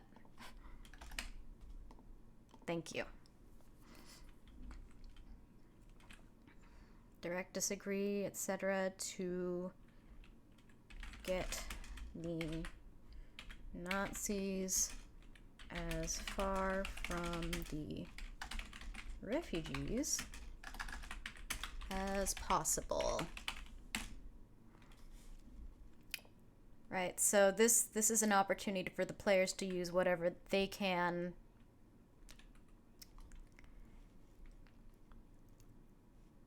Thank you. Direct, disagree, etc. to get the Nazis as far from the refugees as possible. Right, so this is an opportunity for the players to use whatever they can.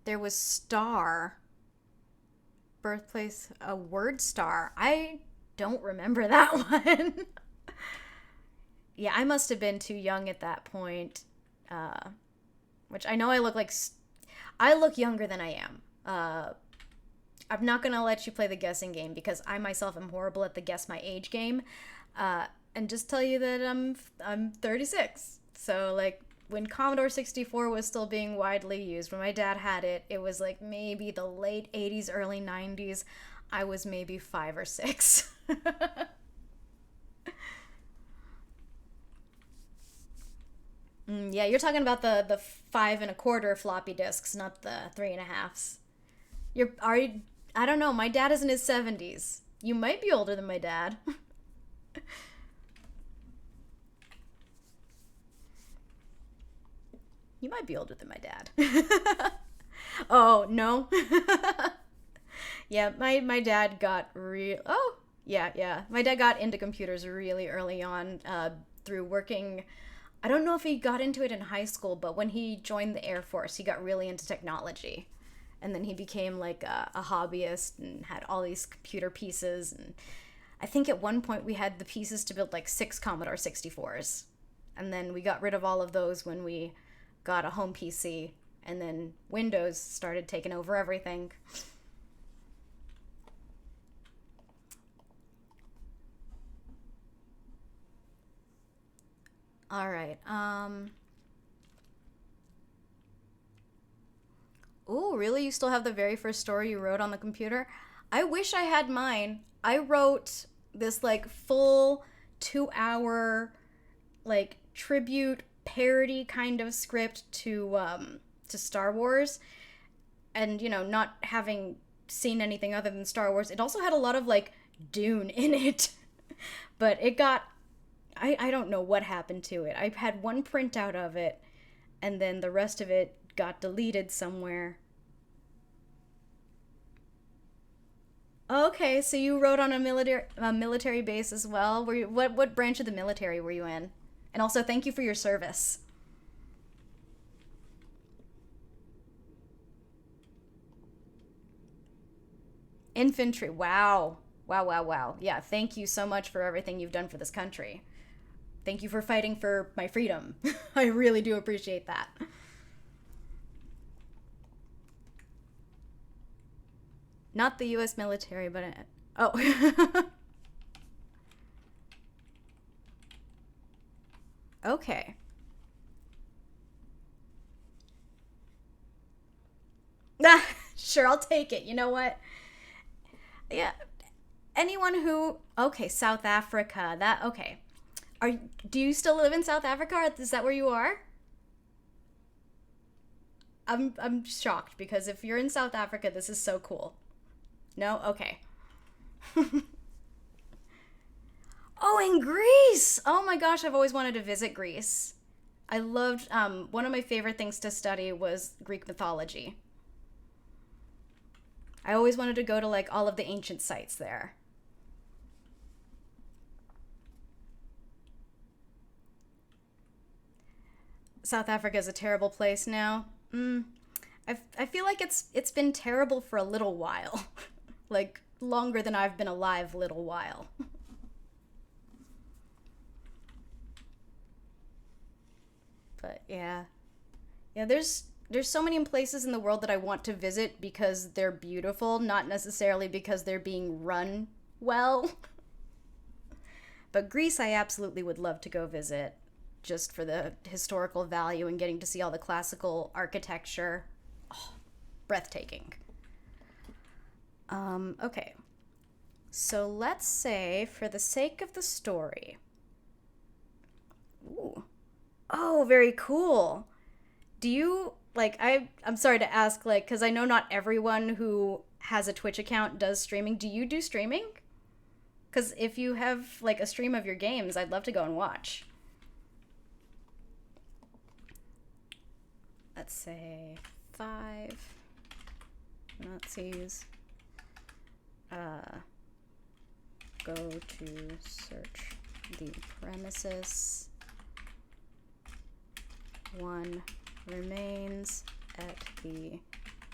There was star, birthplace, a word star. I don't remember that one. Yeah, I must have been too young at that point. Which I know I look like, I look younger than I am. I'm not going to let you play the guessing game because I myself am horrible at the guess my age game. And just tell you that I'm 36. So, like, when Commodore 64 was still being widely used, when my dad had it, it was like maybe the late 80s, early 90s. I was maybe 5 or 6. Yeah, you're talking about the 5 1/4 floppy disks, not the 3 1/2s. I don't know. My dad is in his 70s. You might be older than my dad. You might be older than my dad. Oh, no. Yeah, my dad got yeah. My dad got into computers really early on through working. I don't know if he got into it in high school, but when he joined the Air Force, he got really into technology. And then he became like a hobbyist and had all these computer pieces. And I think at one point we had the pieces to build like 6 Commodore 64s. And then we got rid of all of those when we got a home PC. And then Windows started taking over everything. All right. Oh, really? You still have the very first story you wrote on the computer? I wish I had mine. I wrote this like full 2-hour like tribute parody kind of script to Star Wars, and not having seen anything other than Star Wars, it also had a lot of like Dune in it. But it got I don't know what happened to it. I had one printout of it, and then the rest of it got deleted somewhere. Okay, so you wrote on a military base as well. Were you what branch of the military were you in? And also, thank you for your service. Infantry. Wow. Wow, wow, wow. Yeah, thank you so much for everything you've done for this country. Thank you for fighting for my freedom. I really do appreciate that. Not the US military, but oh. Okay. Sure, I'll take it. You know what? Yeah. Anyone who okay, South Africa. That okay. Do you still live in South Africa? Is that where you are? I'm shocked because if you're in South Africa, this is so cool. No? Okay. Oh, in Greece! Oh my gosh, I've always wanted to visit Greece. I loved, one of my favorite things to study was Greek mythology. I always wanted to go to, like, all of the ancient sites there. South Africa is a terrible place now. I feel like it's been terrible for a little while. Like, longer than I've been alive, little while. But yeah. Yeah, there's so many places in the world that I want to visit because they're beautiful, not necessarily because they're being run well. But Greece I absolutely would love to go visit just for the historical value and getting to see all the classical architecture. Oh, breathtaking. Okay. So let's say, for the sake of the story. Ooh. Oh, very cool. Do you, like, I'm sorry to ask, like, because I know not everyone who has a Twitch account does streaming. Do you do streaming? Because if you have, like, a stream of your games, I'd love to go and watch. Let's say 5 Nazis go to search the premises. 1 remains at the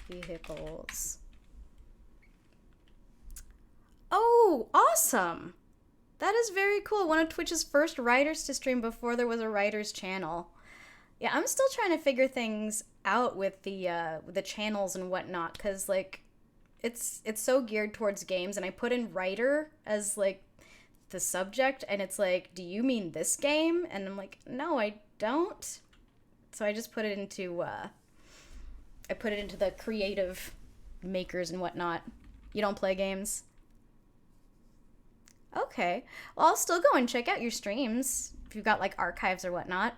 vehicles. Oh, awesome! That is very cool. One of Twitch's first writers to stream before there was a writers channel. Yeah, I'm still trying to figure things out with the channels and whatnot, because like it's so geared towards games, and I put in writer as like the subject, and it's like, do you mean this game? And I'm like, no, I don't. So I just put it into the creative makers and whatnot. You don't play games? Okay. Well, I'll still go and check out your streams if you've got like archives or whatnot.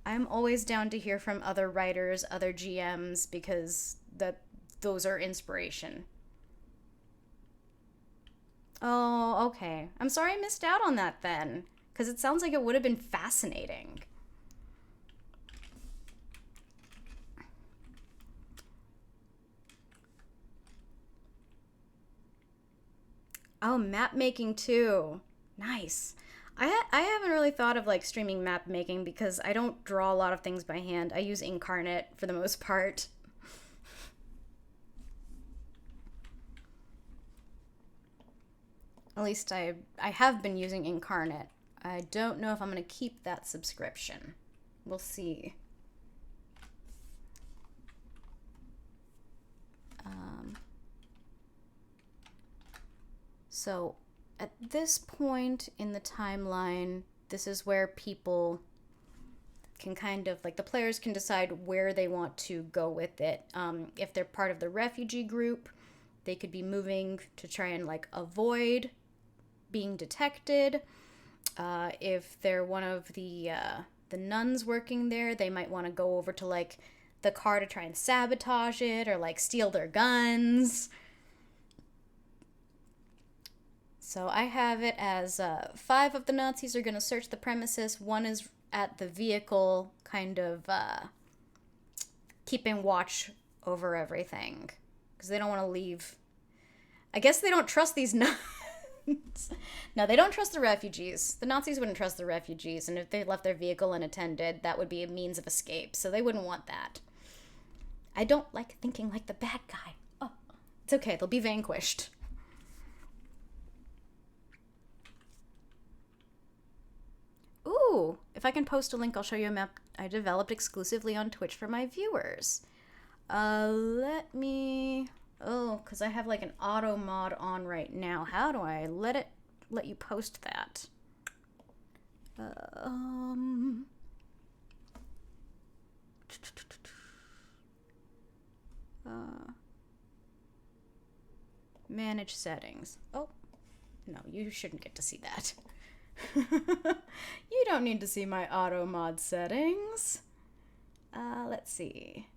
I'm always down to hear from other writers, other GMs, because those are inspiration. Oh, okay. I'm sorry I missed out on that then, because it sounds like it would have been fascinating. Oh, map making too. Nice. I haven't really thought of like streaming map making because I don't draw a lot of things by hand. I use Incarnate for the most part. At least I have been using Incarnate. I don't know if I'm going to keep that subscription. We'll see. So at this point in the timeline, this is where people can kind of, like, the players can decide where they want to go with it. If they're part of the refugee group, they could be moving to try and, like, avoid being detected. If they're one of the nuns working there, they might want to go over to, like, the car to try and sabotage it or, like, steal their guns. So I have it as 5 of the Nazis are going to search the premises. 1 is at the vehicle, kind of keeping watch over everything. Because they don't want to leave. I guess they don't trust these nuns. No, they don't trust the refugees. The Nazis wouldn't trust the refugees. And if they left their vehicle unattended, that would be a means of escape. So they wouldn't want that. I don't like thinking like the bad guy. Oh, it's okay. They'll be vanquished. Ooh, if I can post a link, I'll show you a map I developed exclusively on Twitch for my viewers. Let me... Oh, because I have like an auto mod on right now. How do I let you post that? Manage settings. Oh, no, you shouldn't get to see that. You don't need to see my auto mod settings. Let's see.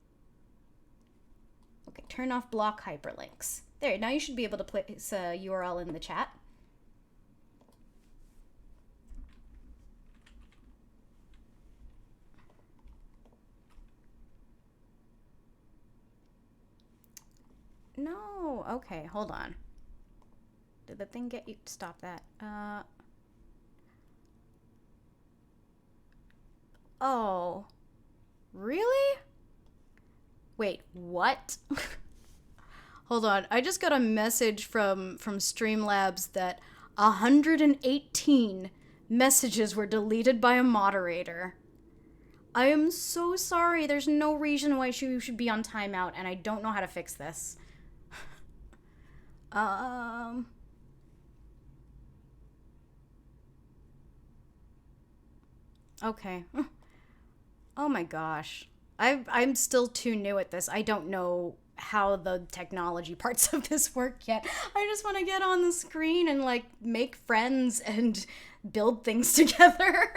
Okay, turn off block hyperlinks. There, now you should be able to place a URL in the chat. No, okay, hold on. Did the thing get you? Stop that. Oh, really? Wait, what? Hold on, I just got a message from Streamlabs that 118 messages were deleted by a moderator. I am so sorry. There's no reason why she should be on timeout, and I don't know how to fix this. Okay. Oh my gosh. I'm still too new at this. I don't know how the technology parts of this work yet. I just want to get on the screen and like make friends and build things together.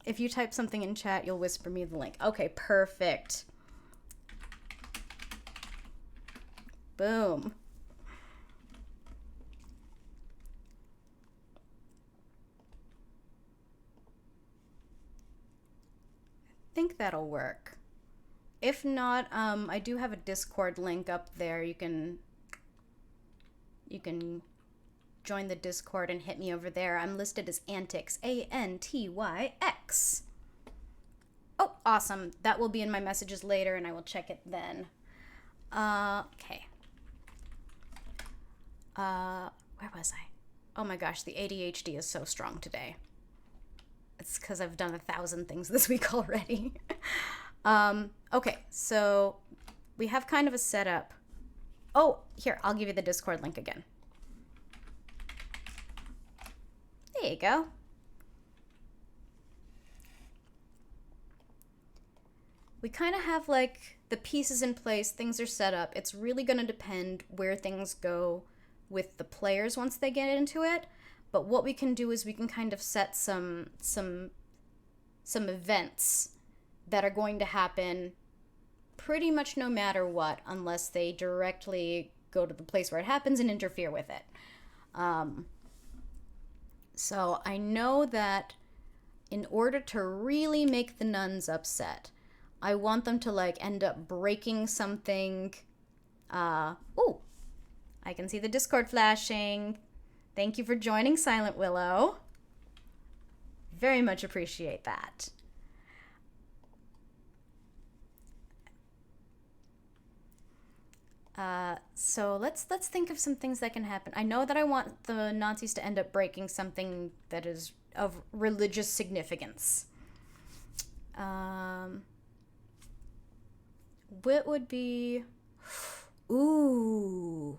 If you type something in chat, you'll whisper me the link. Okay, perfect. Boom. I think that'll work. If not, I do have a Discord link up there. You can join the Discord and hit me over there. I'm listed as Antyx, Antyx. Oh, awesome. That will be in my messages later, and I will check it then. Okay. Where was I? Oh my gosh, the ADHD is so strong today. It's because I've done 1,000 things this week already. Okay, so we have kind of a setup. Oh, here, I'll give you the Discord link again. There you go. We kind of have like the pieces in place, things are set up. It's really going to depend where things go with the players once they get into it. But what we can do is we can kind of set some events that are going to happen pretty much no matter what, unless they directly go to the place where it happens and interfere with it. So I know that in order to really make the nuns upset, I want them to like end up breaking something. Oh, I can see the Discord flashing. Thank you for joining, Silent Willow. Very much appreciate that. So let's think of some things that can happen. I know that I want the Nazis to end up breaking something that is of religious significance. What would be... Ooh.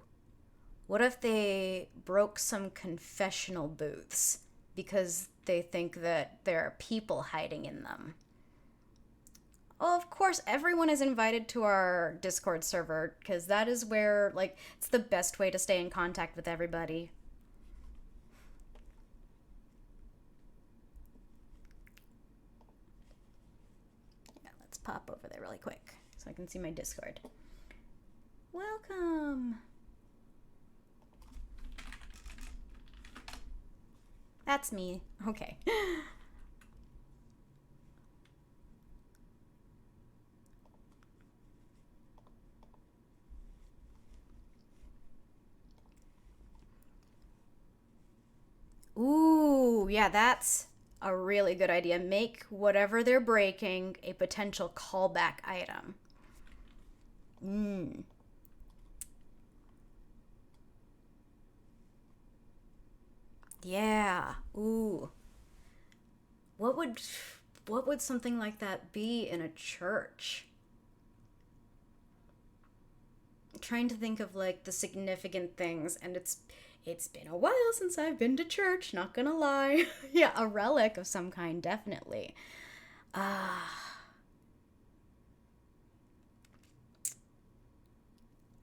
What if they broke some confessional booths because they think that there are people hiding in them? Oh, of course, everyone is invited to our Discord server because that is where, like, it's the best way to stay in contact with everybody. Yeah, let's pop over there really quick so I can see my Discord. Welcome. That's me. Okay. Ooh, yeah, that's a really good idea. Make whatever they're breaking a potential callback item. Yeah. Ooh. What would something like that be in a church? I'm trying to think of like the significant things, and it's been a while since I've been to church, not gonna lie. Yeah, a relic of some kind, definitely.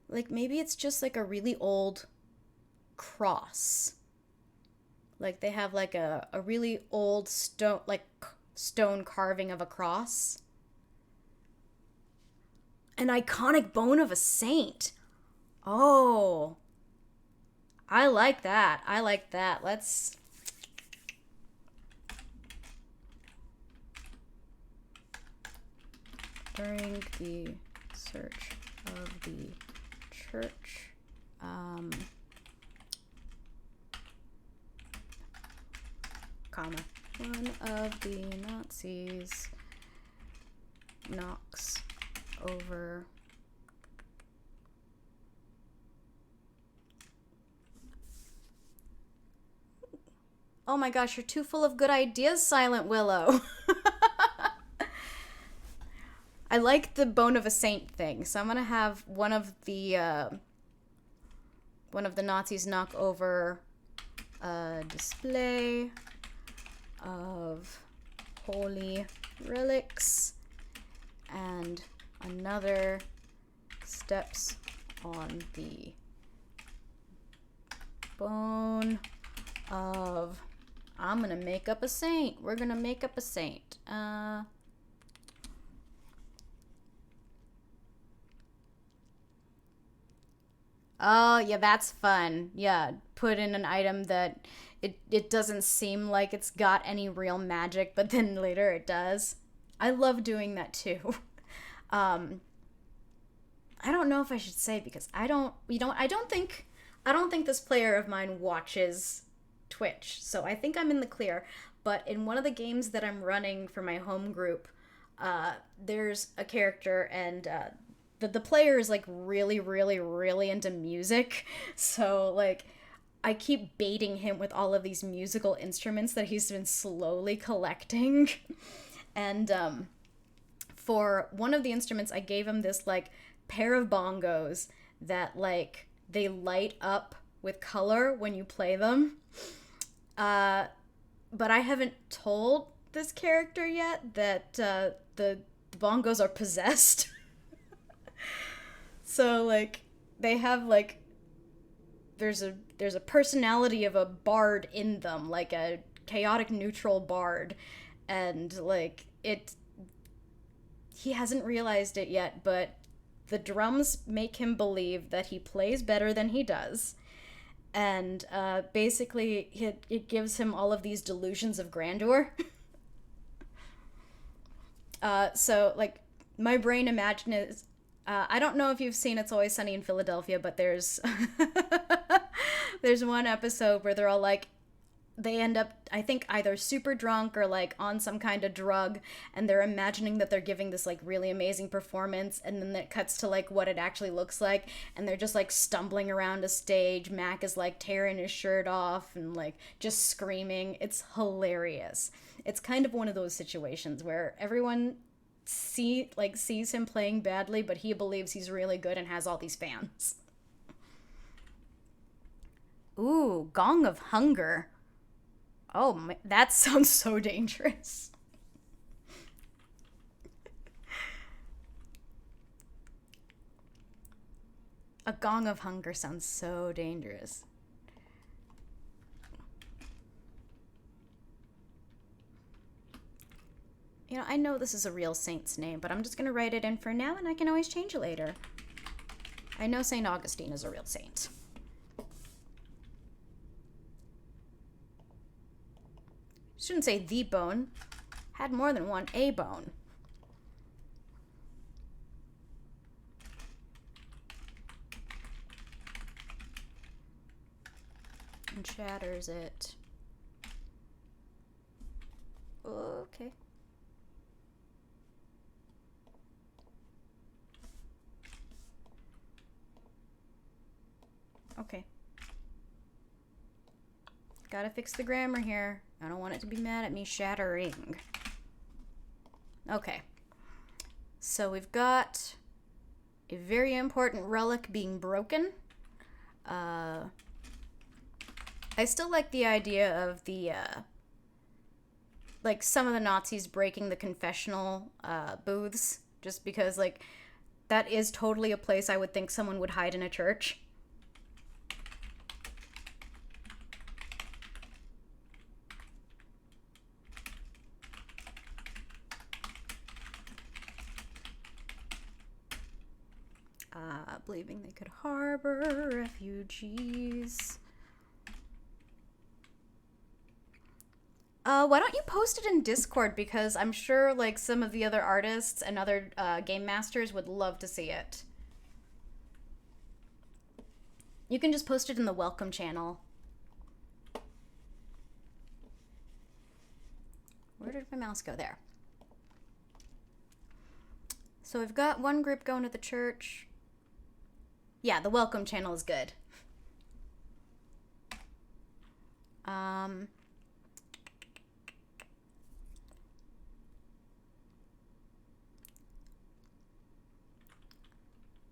Like maybe it's just like a really old cross. Like they have like a really old stone carving of a cross. An iconic bone of a saint. Oh. I like that. I like that. Let's... During the search of the church, comma. One of the Nazis knocks over Oh my gosh, you're too full of good ideas, Silent Willow. I like the bone of a saint thing, so I'm gonna have one of the Nazis knock over a display of holy relics, and another steps on the bone of... I'm gonna make up a saint. We're gonna make up a saint. Oh, yeah, that's fun. Yeah, put in an item that it doesn't seem like it's got any real magic, but then later it does. I love doing that too. I don't know if I should say, because I don't think this player of mine watches Twitch, so I think I'm in the clear. But in one of the games that I'm running for my home group, there's a character, and the player is like really, really, really into music. So like, I keep baiting him with all of these musical instruments that he's been slowly collecting. And for one of the instruments, I gave him this like pair of bongos that like they light up with color when you play them. But I haven't told this character yet that the bongos are possessed. So like they have like there's a personality of a bard in them, like a chaotic neutral bard, and like he hasn't realized it yet, but the drums make him believe that he plays better than he does. And basically, it gives him all of these delusions of grandeur. So, like, my brain imagines... I don't know if you've seen It's Always Sunny in Philadelphia, but there's... there's one episode where they're all, like... They end up, I think, either super drunk or, like, on some kind of drug, and they're imagining that they're giving this, like, really amazing performance, and then it cuts to, like, what it actually looks like, and they're just, like, stumbling around a stage. Mac is, like, tearing his shirt off and, like, just screaming. It's hilarious. It's kind of one of those situations where everyone sees him playing badly, but he believes he's really good and has all these fans. Ooh, Gong of Hunger. Oh, that sounds so dangerous. A Gong of Hunger sounds so dangerous. You know, I know this is a real saint's name, but I'm just going to write it in for now, and I can always change it later. I know St. Augustine is a real saint. Shouldn't say the bone. Had more than one A bone. And shatters it. Okay. Okay. Gotta fix the grammar here. I don't want it to be mad at me shattering. Okay. So we've got a very important relic being broken. I still like the idea of the, like, some of the Nazis breaking the confessional booths, just because, like, that is totally a place I would think someone would hide in a church. Believing they could harbor refugees. Why don't you post it in Discord? Because I'm sure, like, some of the other artists and other game masters would love to see it. You can just post it in the welcome channel. Where did my mouse go? There. So we've got one group going to the church. Yeah, the welcome channel is good.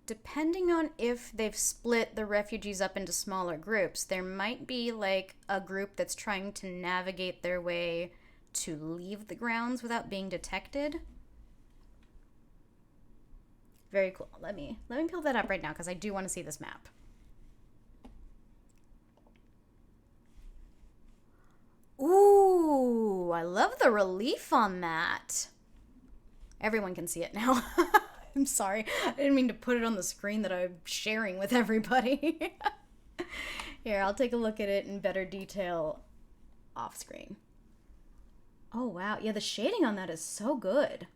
Depending on if they've split the refugees up into smaller groups, there might be like a group that's trying to navigate their way to leave the grounds without being detected. Very cool. Let me pull that up right now because I do want to see this map. Ooh, I love the relief on that. Everyone can see it now. I'm sorry. I didn't mean to put it on the screen that I'm sharing with everybody. Here, I'll take a look at it in better detail off screen. Oh, wow. Yeah, the shading on that is so good.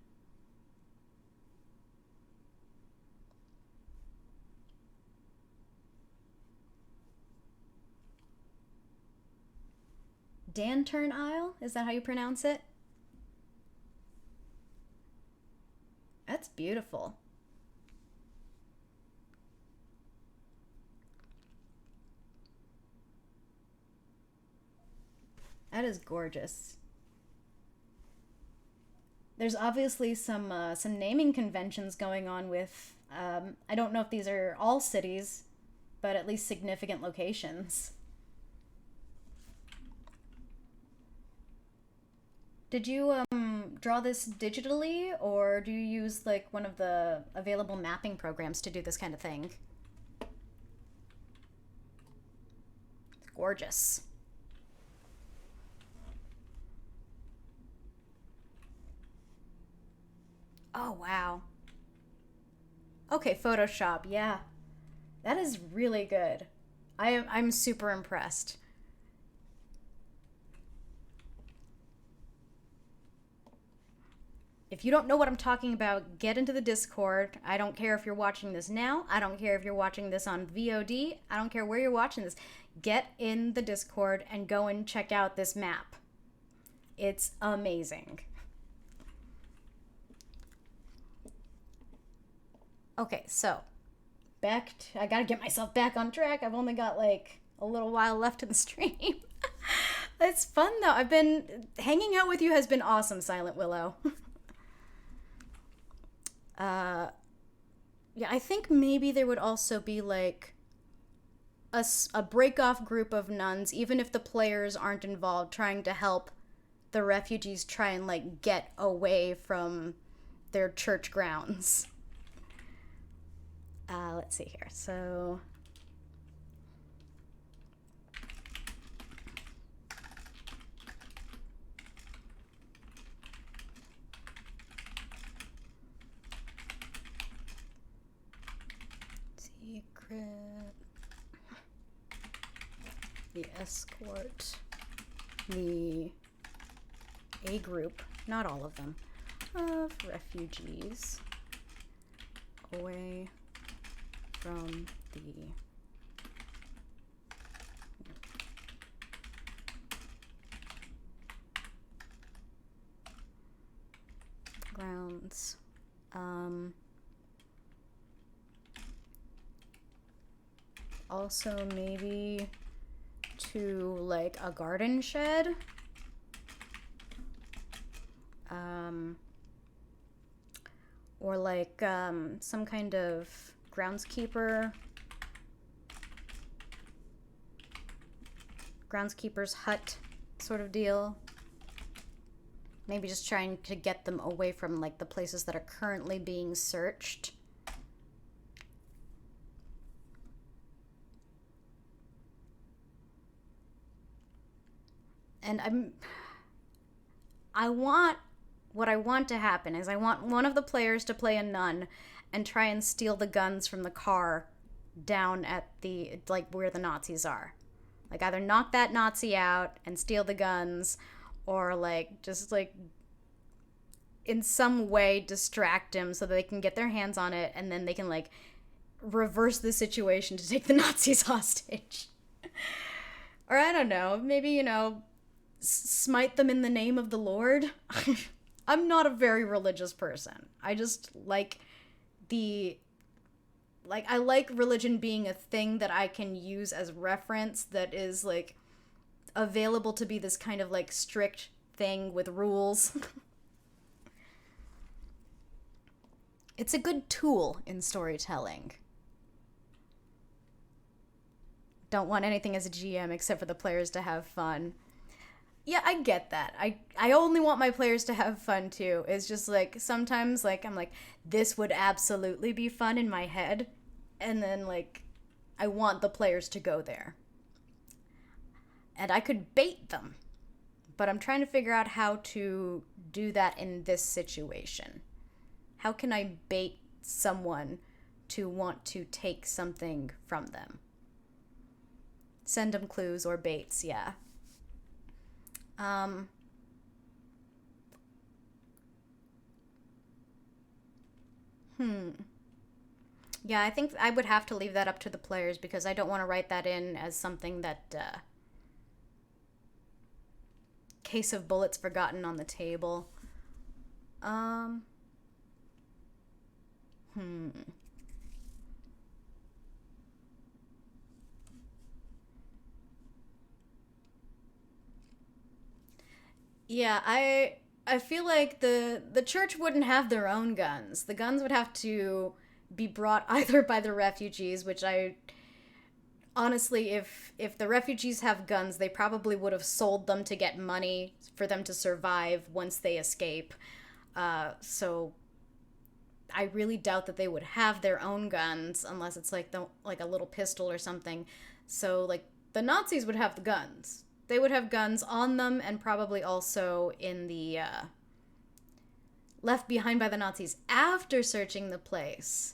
Dantern Isle? Is that how you pronounce it? That's beautiful. That is gorgeous. There's obviously some naming conventions going on with, I don't know if these are all cities, but at least significant locations. Did you draw this digitally, or do you use like one of the available mapping programs to do this kind of thing? It's gorgeous. Oh, wow. Okay, Photoshop, yeah. That is really good. I'm super impressed. If you don't know what I'm talking about, get into the Discord. I don't care if you're watching this now. I don't care if you're watching this on VOD. I don't care where you're watching this. Get in the Discord and go and check out this map. It's amazing. Okay, so I gotta get myself back on track. I've only got like a little while left in the stream. It's fun though. Hanging out with you has been awesome, Silent Willow. Yeah, I think maybe there would also be like a break-off group of nuns, even if the players aren't involved, trying to help the refugees try and like get away from their church grounds. Let's see here. So secret, the escort, the A group, not all of them, of refugees away from the grounds. Also maybe to like a garden shed. Or like some kind of groundskeeper's hut sort of deal. Maybe just trying to get them away from like the places that are currently being searched. And what I want to happen is I want one of the players to play a nun and try and steal the guns from the car down at the, like, where the Nazis are. Like, either knock that Nazi out and steal the guns, or, like, just, like, in some way distract him so that they can get their hands on it, and then they can, like, reverse the situation to take the Nazis hostage. Or, I don't know, maybe, smite them in the name of the Lord. I'm not a very religious person. I just like I like religion being a thing that I can use as reference that is like available to be this kind of like strict thing with rules. It's a good tool in storytelling. Don't want anything as a GM except for the players to have fun. Yeah, I get that. I only want my players to have fun too. It's just like sometimes like I'm like this would absolutely be fun in my head, and then like I want the players to go there. And I could bait them. But I'm trying to figure out how to do that in this situation. How can I bait someone to want to take something from them? Send them clues or baits, yeah. Yeah, I think I would have to leave that up to the players because I don't want to write that in as something that case of bullets forgotten on the table. Um, hmm. Yeah, I feel like the church wouldn't have their own guns. The guns would have to be brought either by the refugees, which I honestly, if the refugees have guns, they probably would have sold them to get money for them to survive once they escape. So I really doubt that they would have their own guns unless it's like like a little pistol or something. So like the Nazis would have the guns. They would have guns on them and probably also in the left behind by the Nazis after searching the place.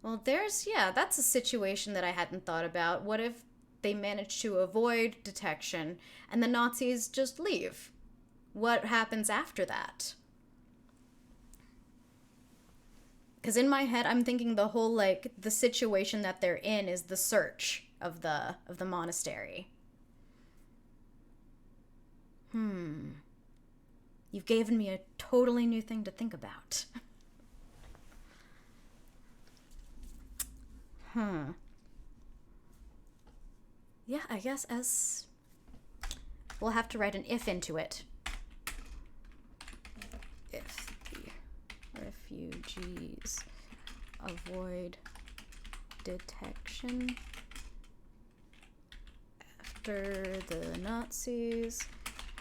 Well, that's a situation that I hadn't thought about. What if they manage to avoid detection and the Nazis just leave? What happens after that? Because in my head, I'm thinking the whole, like, the situation that they're in is the search of the monastery. You've given me a totally new thing to think about. Yeah, I guess as we'll have to write an if into it. If the refugees avoid detection after the Nazis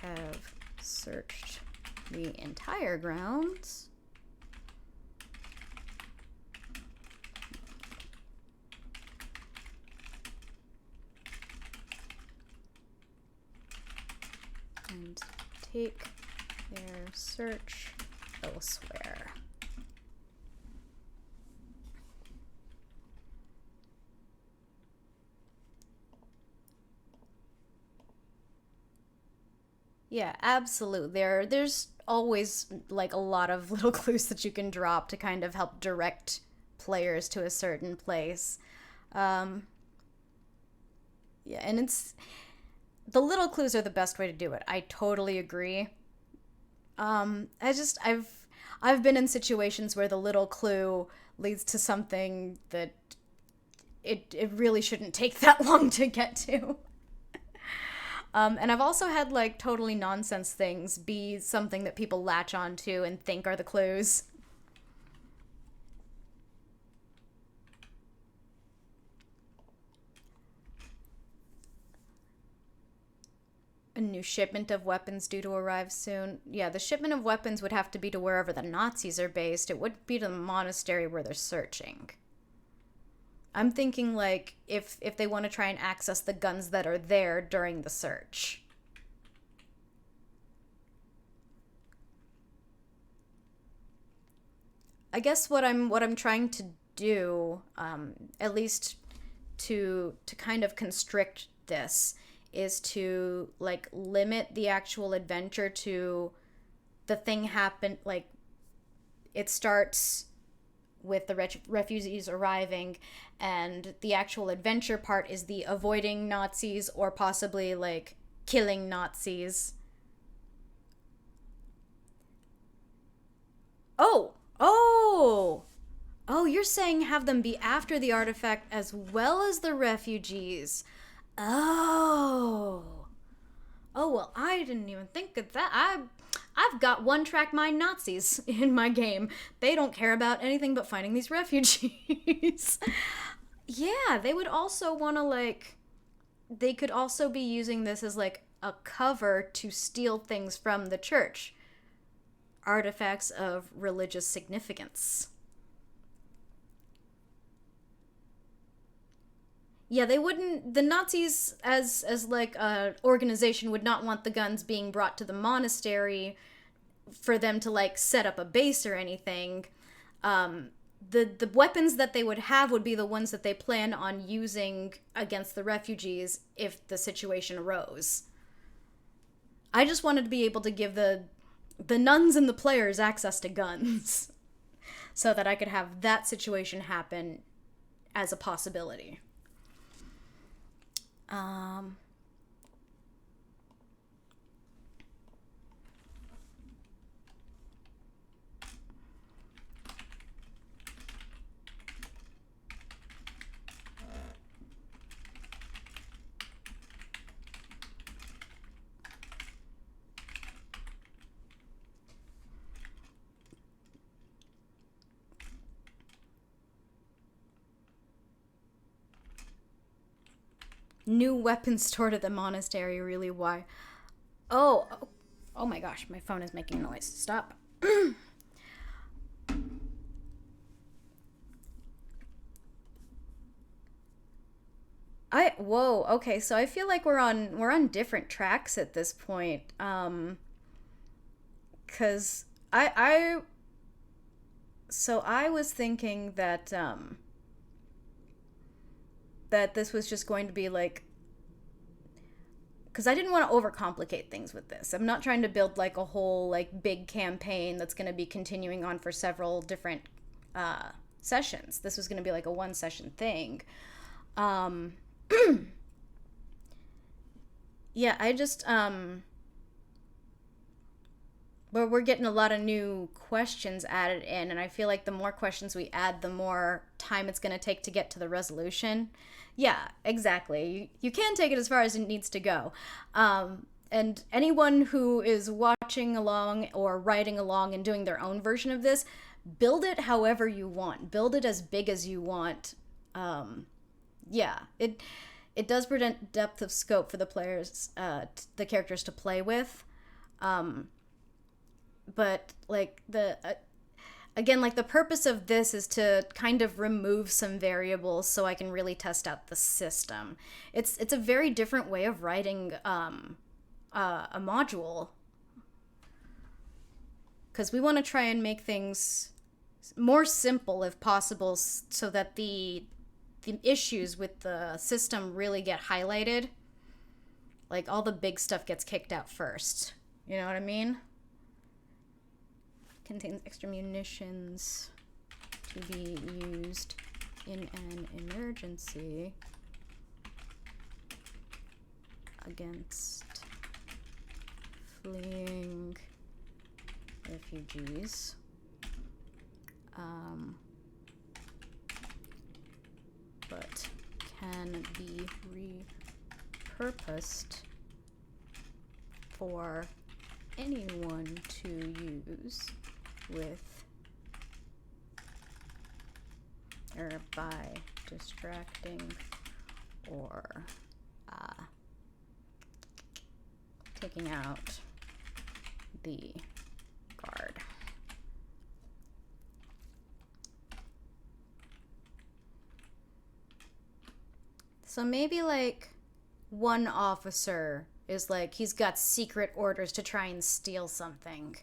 have searched the entire grounds, and take their search elsewhere. Yeah, absolutely. There's always like a lot of little clues that you can drop to kind of help direct players to a certain place. Um, yeah, and it's the little clues are the best way to do it. I totally agree. I've been in situations where the little clue leads to something that it really shouldn't take that long to get to. And I've also had like totally nonsense things be something that people latch onto and think are the clues. A new shipment of weapons due to arrive soon. Yeah, the shipment of weapons would have to be to wherever the Nazis are based. It wouldn't be to the monastery where they're searching. I'm thinking like if they want to try and access the guns that are there during the search. I guess what I'm trying to do, at least to kind of constrict this, is to like limit the actual adventure to the thing happen like it starts with the refugees arriving, and the actual adventure part is the avoiding Nazis or possibly like killing Nazis. Oh, you're saying have them be after the artifact as well as the refugees. Oh, well, I didn't even think of that. I've got one-track mind Nazis in my game. They don't care about anything but finding these refugees. Yeah, they would also want to, like, they could also be using this as, like, a cover to steal things from the church. Artifacts of religious significance. Yeah, they wouldn't, the Nazis as like a organization would not want the guns being brought to the monastery for them to like set up a base or anything. The weapons that they would have would be the ones that they plan on using against the refugees if the situation arose. I just wanted to be able to give the nuns and the players access to guns so that I could have that situation happen as a possibility. New weapons stored at the monastery, really? Why? Oh my gosh, my phone is making noise. Stop. Whoa, okay, so I feel like we're on different tracks at this point. 'Cause I was thinking that that this was just going to be like, because I didn't want to overcomplicate things with this. I'm not trying to build like a whole like big campaign that's going to be continuing on for several different sessions. This was going to be like a one session thing. Yeah, I just we're getting a lot of new questions added in, and I feel like the more questions we add, the more time it's going to take to get to the resolution. Yeah, exactly. You can take it as far as it needs to go. And anyone who is watching along or writing along and doing their own version of this, build it however you want. Build it as big as you want. Yeah, it does present depth of scope for the players, the characters to play with. But like again, like the purpose of this is to kind of remove some variables so I can really test out the system. It's a very different way of writing a module, because we want to try and make things more simple if possible, so that the issues with the system really get highlighted. Like all the big stuff gets kicked out first. You know what I mean? Contains extra munitions to be used in an emergency against fleeing refugees. But can be repurposed for anyone to use with or by distracting or taking out the guard. So maybe like one officer is like, he's got secret orders to try and steal something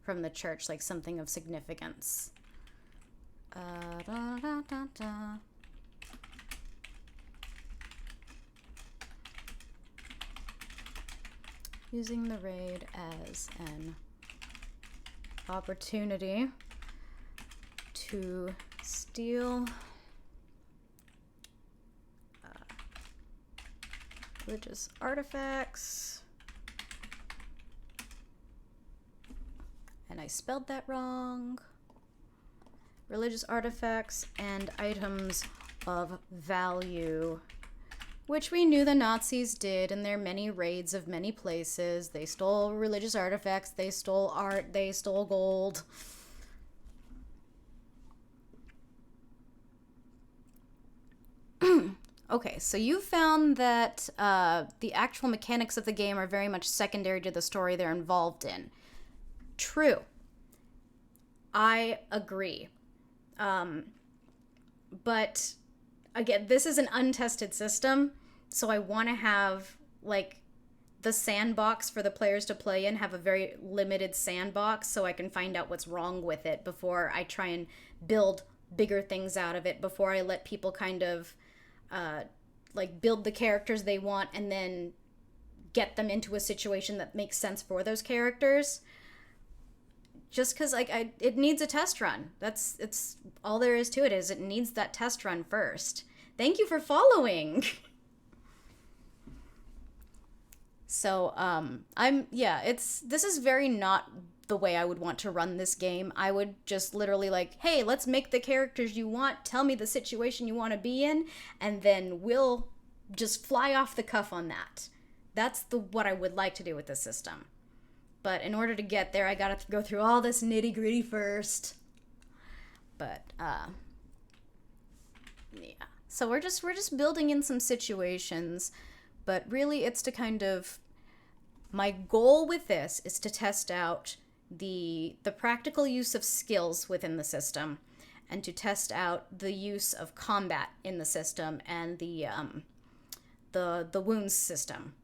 from the church, like something of significance. Using the raid as an opportunity to steal Religious artifacts. And I spelled that wrong. Religious artifacts and items of value, which we knew the Nazis did in their many raids of many places. They stole religious artifacts, they stole art, they stole gold. Okay, so you found that the actual mechanics of the game are very much secondary to the story they're involved in. True. I agree. But again, this is an untested system, so I want to have like the sandbox for the players to play in, have a very limited sandbox so I can find out what's wrong with it before I try and build bigger things out of it, before I let people kind of like build the characters they want and then get them into a situation that makes sense for those characters. Just because it needs a test run. It's all there is to it, is it needs that test run first. Thank you for following. So this is very not the way I would want to run this game. I would just literally like, hey, let's make the characters you want, tell me the situation you want to be in, and then we'll just fly off the cuff on that. That's what I would like to do with this system. But in order to get there, I gotta go through all this nitty-gritty first. But yeah. So we're just building in some situations, but really it's to kind of, my goal with this is to test out the practical use of skills within the system, and to test out the use of combat in the system and the wounds system.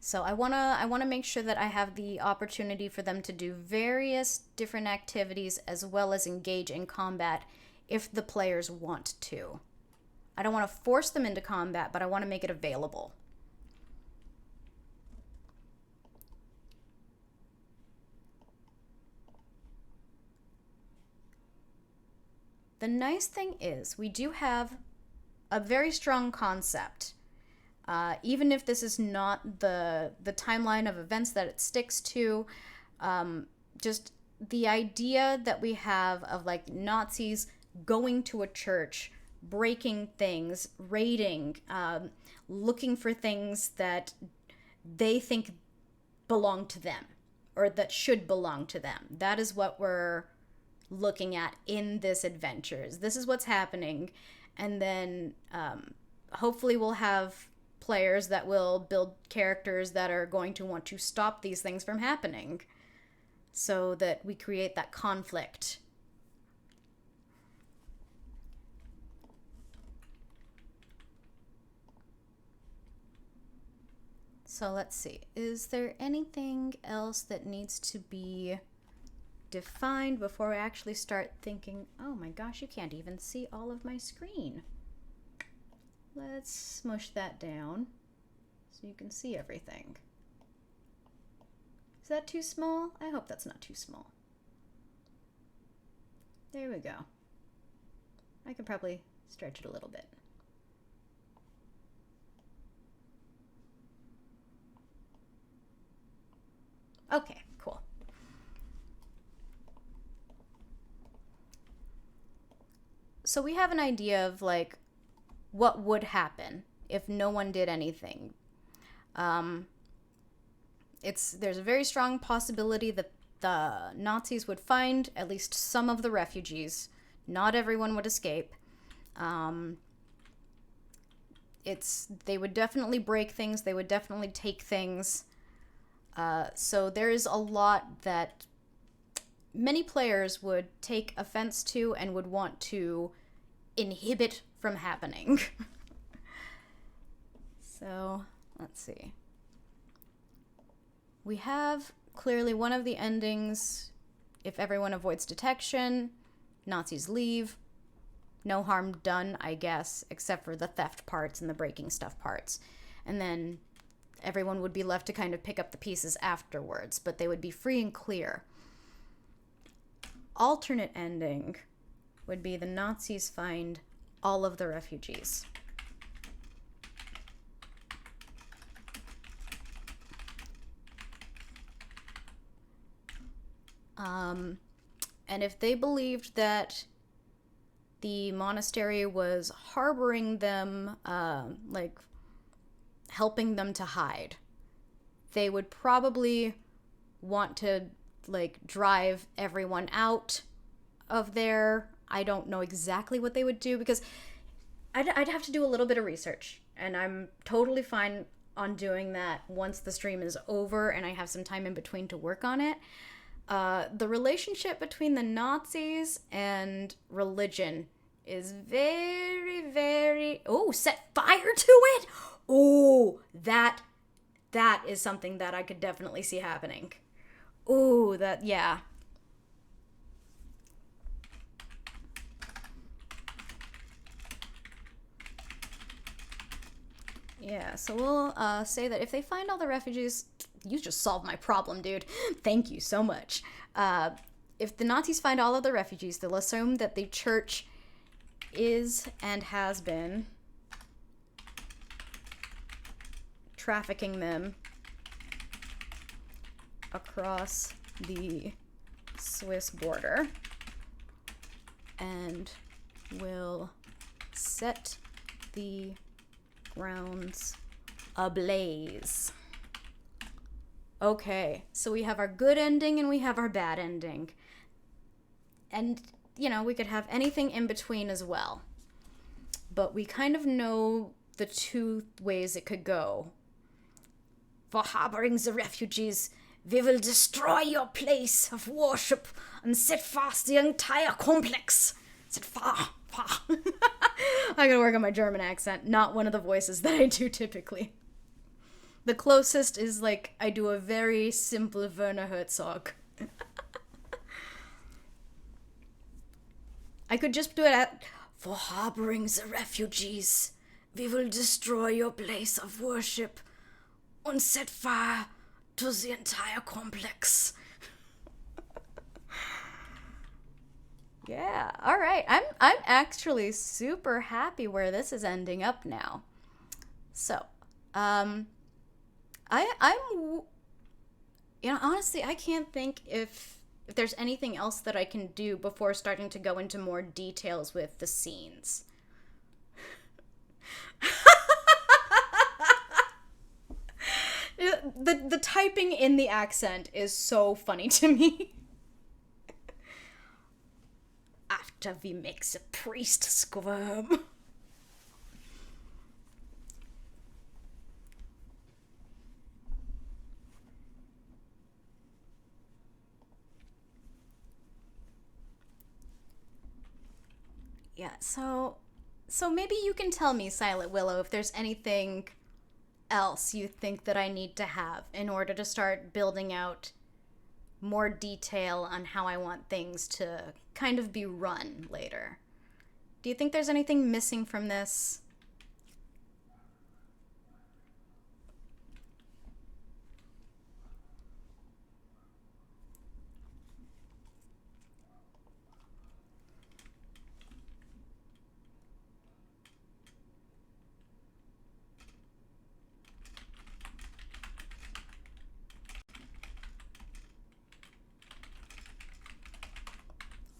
So I wanna make sure that I have the opportunity for them to do various different activities as well as engage in combat if the players want to. I don't want to force them into combat, but I want to make it available. The nice thing is we do have a very strong concept. Even if this is not the timeline of events that it sticks to, just the idea that we have of like Nazis going to a church, breaking things, raiding, looking for things that they think belong to them or that should belong to them. That is what we're looking at in this adventures. This is what's happening. And then hopefully we'll have players that will build characters that are going to want to stop these things from happening so that we create that conflict. So let's see. Is there anything else that needs to be defined before I actually start thinking, oh my gosh, you can't even see all of my screen. Let's smush that down so you can see everything. Is that too small? I hope that's not too small. There we go. I could probably stretch it a little bit. Okay, cool. So we have an idea of like what would happen if no one did anything. There's a very strong possibility that the Nazis would find at least some of the refugees. Not everyone would escape. They would definitely break things. They would definitely take things. So there is a lot that many players would take offense to and would want to inhibit from happening. So, let's see. We have clearly one of the endings, if everyone avoids detection, Nazis leave. No harm done, I guess, except for the theft parts and the breaking stuff parts. And then everyone would be left to kind of pick up the pieces afterwards, but they would be free and clear. Alternate ending would be the Nazis find all of the refugees. And if they believed that the monastery was harboring them, like helping them to hide, they would probably want to like drive everyone out of there. I don't know exactly what they would do because I'd have to do a little bit of research, and I'm totally fine on doing that once the stream is over and I have some time in between to work on it. The relationship between the Nazis and religion is very, very... Oh, set fire to it? Oh, that is something that I could definitely see happening. Oh, that, yeah. Yeah, so we'll say that if they find all the refugees, you just solved my problem, dude. Thank you so much. If the Nazis find all of the refugees, they'll assume that the church is and has been trafficking them across the Swiss border and will set the grounds ablaze. Okay, so we have our good ending and we have our bad ending. And, you know, we could have anything in between as well. But we kind of know the two ways it could go. For harboring the refugees, we will destroy your place of worship and set fast the entire complex. Set far. I gotta work on my German accent, not one of the voices that I do typically. The closest is like I do a very simple Werner Herzog. I could just do it at for harboring the refugees. We will destroy your place of worship and set fire to the entire complex. Yeah, all right. I'm actually super happy where this is ending up now. So, I'm you know, honestly, I can't think if there's anything else that I can do before starting to go into more details with the scenes. The typing in the accent is so funny to me. After we make the priest squirm. Yeah, so maybe you can tell me, Silent Willow, if there's anything else you think that I need to have in order to start building out more detail on how I want things to kind of be run later. Do you think there's anything missing from this?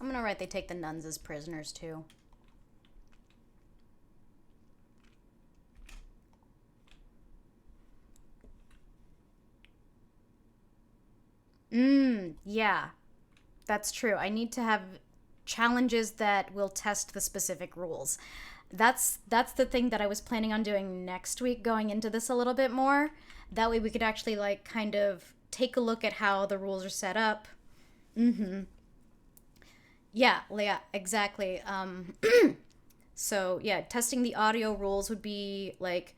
I'm gonna write they take the nuns as prisoners too. Yeah. That's true. I need to have challenges that will test the specific rules. That's the thing that I was planning on doing next week, going into this a little bit more. That way we could actually like kind of take a look at how the rules are set up. Yeah, exactly. So yeah, testing the audio rules would be like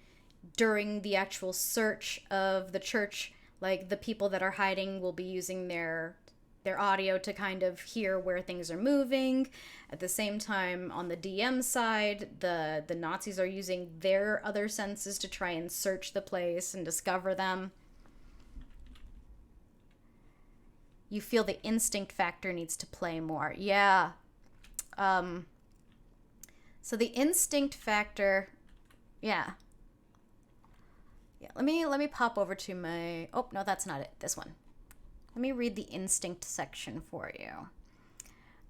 during the actual search of the church, like the people that are hiding will be using their audio to kind of hear where things are moving. At the same time, on the DM side, the Nazis are using their other senses to try and search the place and discover them. You feel the instinct factor needs to play more. Yeah. So the instinct factor, yeah. Yeah, let me pop over to my... Oh, no, that's not it. This one. Let me read the instinct section for you.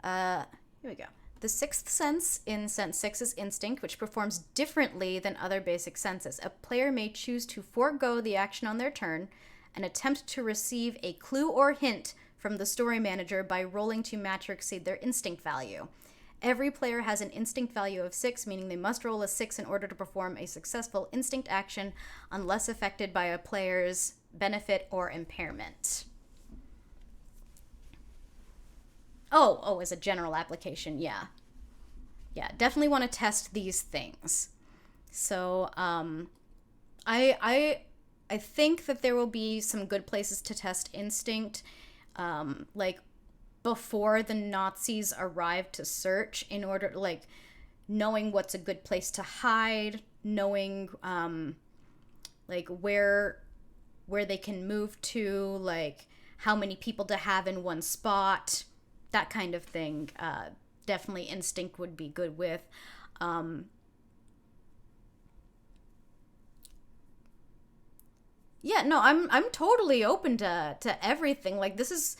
Here we go. The sixth sense in Sense-6 is instinct, which performs differently than other basic senses. A player may choose to forego the action on their turn and attempt to receive a clue or hint from the story manager by rolling to match or exceed their instinct value. Every player has an instinct value of 6, meaning they must roll a 6 in order to perform a successful instinct action unless affected by a player's benefit or impairment. Oh, as a general application, yeah. Yeah, definitely want to test these things. So, I think that there will be some good places to test instinct, like before the Nazis arrived to search, in order, like, knowing what's a good place to hide, knowing, like, where they can move to, like, how many people to have in one spot, that kind of thing. Definitely instinct would be good with. Yeah, no, I'm totally open to everything. Like, this is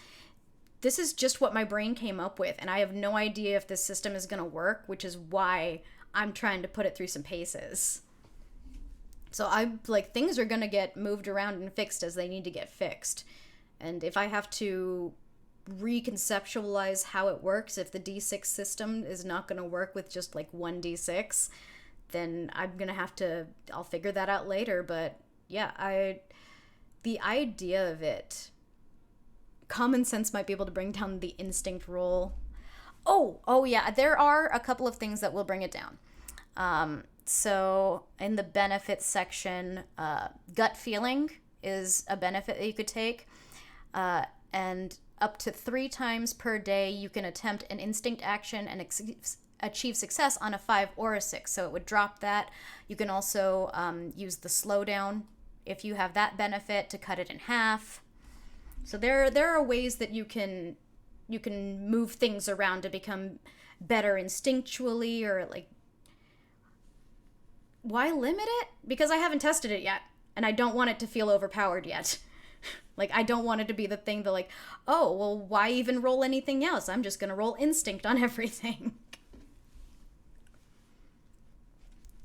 just what my brain came up with, and I have no idea if this system is gonna work, which is why I'm trying to put it through some paces. So things are gonna get moved around and fixed as they need to get fixed. And if I have to reconceptualize how it works, if the D6 system is not going to work with just like one D6, then I'll figure that out later. But yeah, the idea of it, common sense might be able to bring down the instinct roll. Oh yeah, there are a couple of things that will bring it down. So in the benefits section, gut feeling is a benefit that you could take, and up to 3 times per day, you can attempt an instinct action and achieve success on a 5 or a 6. So it would drop that. You can also use the slowdown if you have that benefit to cut it in half. So there are ways that you can move things around to become better instinctually, or like, why limit it? Because I haven't tested it yet, and I don't want it to feel overpowered yet. Like, I don't want it to be the thing that, like, oh, well, why even roll anything else? I'm just going to roll instinct on everything.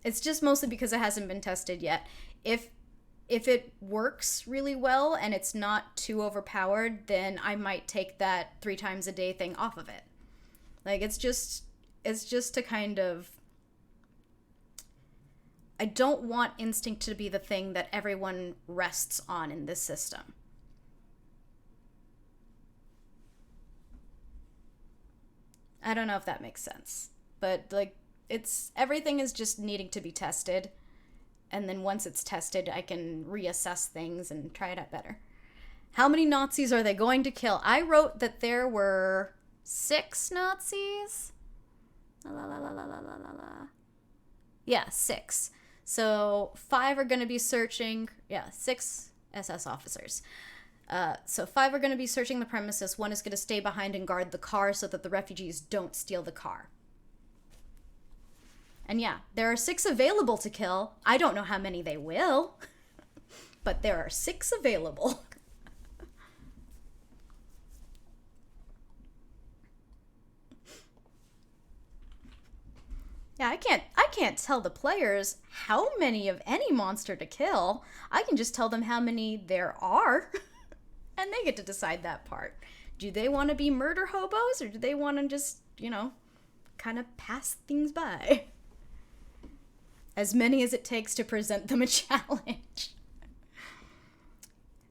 It's just mostly because it hasn't been tested yet. If it works really well and it's not too overpowered, then I might take that 3 times a day thing off of it. Like, it's just to kind of... I don't want instinct to be the thing that everyone rests on in this system. I don't know if that makes sense. But, like, everything is just needing to be tested. And then once it's tested, I can reassess things and try it out better. How many Nazis are they going to kill? I wrote that there were 6 Nazis. Yeah, 6. So 5 are going to be searching. Yeah, 6 SS officers. So 5 are going to be searching the premises. 1 is going to stay behind and guard the car so that the refugees don't steal the car. And yeah, there are 6 available to kill. I don't know how many they will, but there are 6 available. Yeah, I can't tell the players how many of any monster to kill. I can just tell them how many there are, and they get to decide that part. Do they want to be murder hobos, or do they want to just, kind of pass things by? As many as it takes to present them a challenge.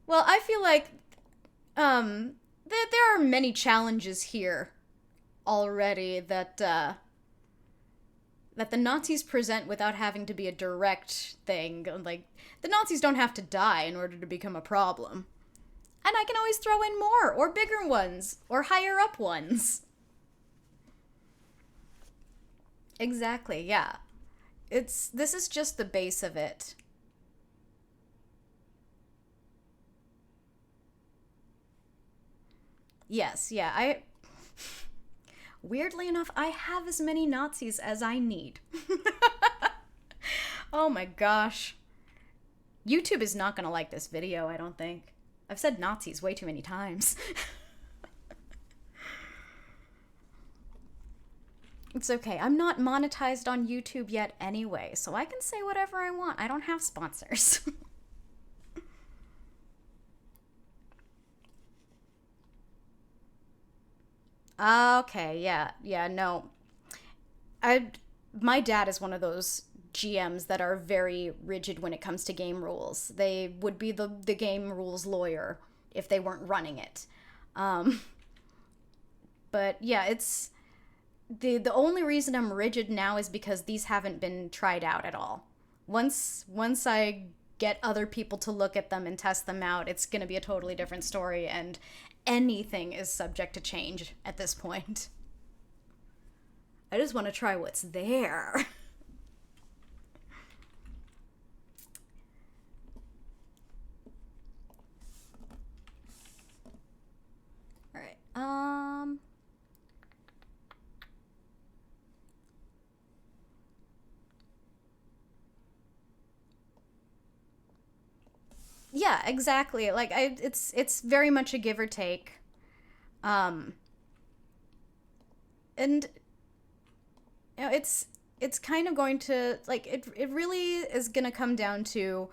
Well, I feel like there are many challenges here already that the Nazis present without having to be a direct thing. Like, the Nazis don't have to die in order to become a problem. And I can always throw in more, or bigger ones, or higher up ones. Exactly, yeah. This is just the base of it. Yes, yeah, weirdly enough, I have as many Nazis as I need. Oh my gosh. YouTube is not gonna like this video, I don't think. I've said Nazis way too many times. It's okay. I'm not monetized on YouTube yet anyway, so I can say whatever I want. I don't have sponsors. Okay, yeah, no. I My dad is one of those GMs that are very rigid when it comes to game rules. They would be the game rules lawyer if they weren't running it. Um, but yeah, it's the only reason I'm rigid now is because these haven't been tried out at all. Once I get other people to look at them and test them out, it's going to be a totally different story, and anything is subject to change at this point. I just want to try what's there. All right. Yeah, exactly. Like it's very much a give or take. Um and it's kind of going to like it really is going to come down to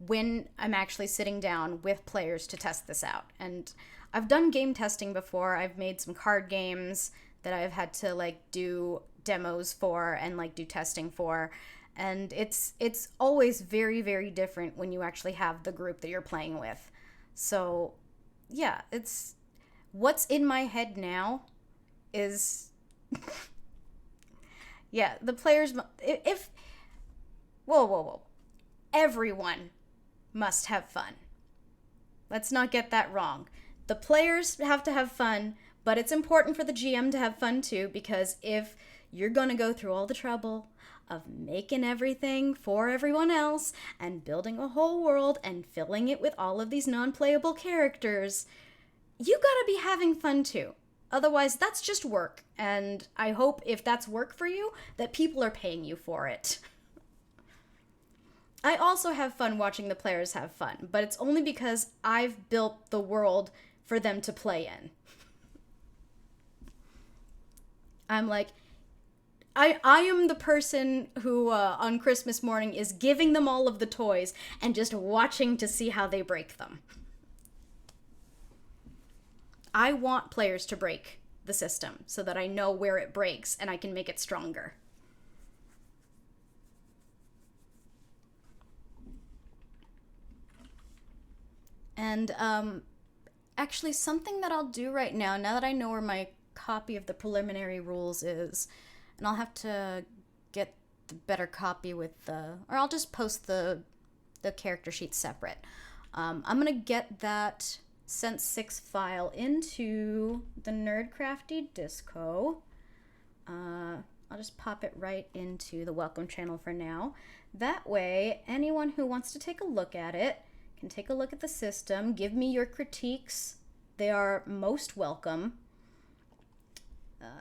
when I'm actually sitting down with players to test this out. And I've done game testing before. I've made some card games that I've had to like do demos for and like do testing for. And it's always very, very different when you actually have the group that you're playing with. So, yeah, it's what's in my head now is yeah, the players if whoa. Everyone must have fun. Let's not get that wrong. The players have to have fun, but it's important for the GM to have fun too, because if you're going to go through all the trouble of making everything for everyone else and building a whole world and filling it with all of these non-playable characters, you gotta be having fun too. Otherwise, that's just work. And I hope if that's work for you, that people are paying you for it. I also have fun watching the players have fun, but it's only because I've built the world for them to play in. I'm like, I am the person who on Christmas morning is giving them all of the toys and just watching to see how they break them. I want players to break the system so that I know where it breaks and I can make it stronger. And actually, something that I'll do right now that I know where my copy of the preliminary rules is, and I'll have to get the better copy with the, or I'll just post the character sheet separate. I'm gonna get that Sense-6 file into the Nerdcrafty Disco. I'll just pop it right into the welcome channel for now. That way, anyone who wants to take a look at it can take a look at the system, give me your critiques. They are most welcome. Let's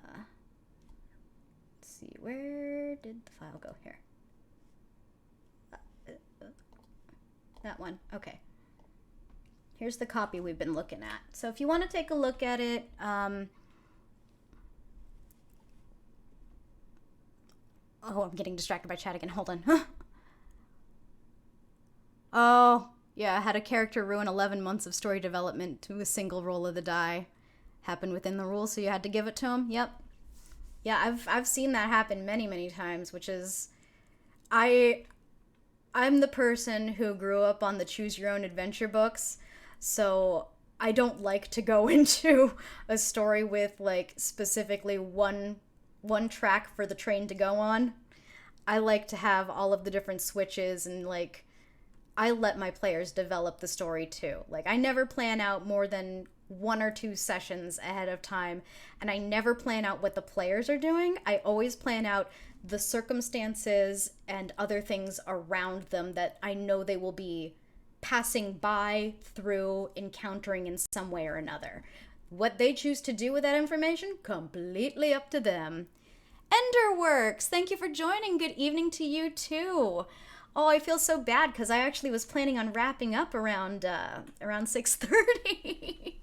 see, where did the file go? Here. That one, okay. Here's the copy we've been looking at. So if you want to take a look at it, oh, I'm getting distracted by chat again. Hold on. Oh, yeah, I had a character ruin 11 months of story development to a single roll of the die. Happened within the rules, so you had to give it to him? Yep. Yeah, I've seen that happen many, many times, which is... I'm the person who grew up on the Choose Your Own Adventure books, so I don't like to go into a story with, like, specifically one track for the train to go on. I like to have all of the different switches and, like, I let my players develop the story too. Like, I never plan out more than 1 or 2 sessions ahead of time, and I never plan out what the players are doing. I always plan out the circumstances and other things around them that I know they will be passing by, through, encountering in some way or another. What they choose to do with that information, completely up to them. Enderworks, thank you for joining. Good evening to you too. Oh, I feel so bad because I actually was planning on wrapping up around 6:30.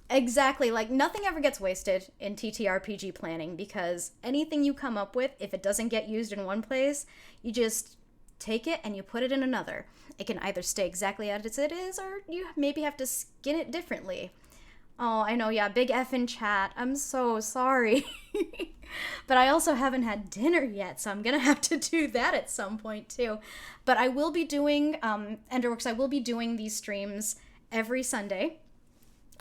Exactly. Like nothing ever gets wasted in TTRPG planning because anything you come up with, if it doesn't get used in one place, you just take it and you put it in another. It can either stay exactly as it is or you maybe have to skin it differently. Oh, I know, yeah, big F in chat. I'm so sorry. But I also haven't had dinner yet, so I'm gonna have to do that at some point too. But I will be doing, Enderworks, I will be doing these streams every Sunday.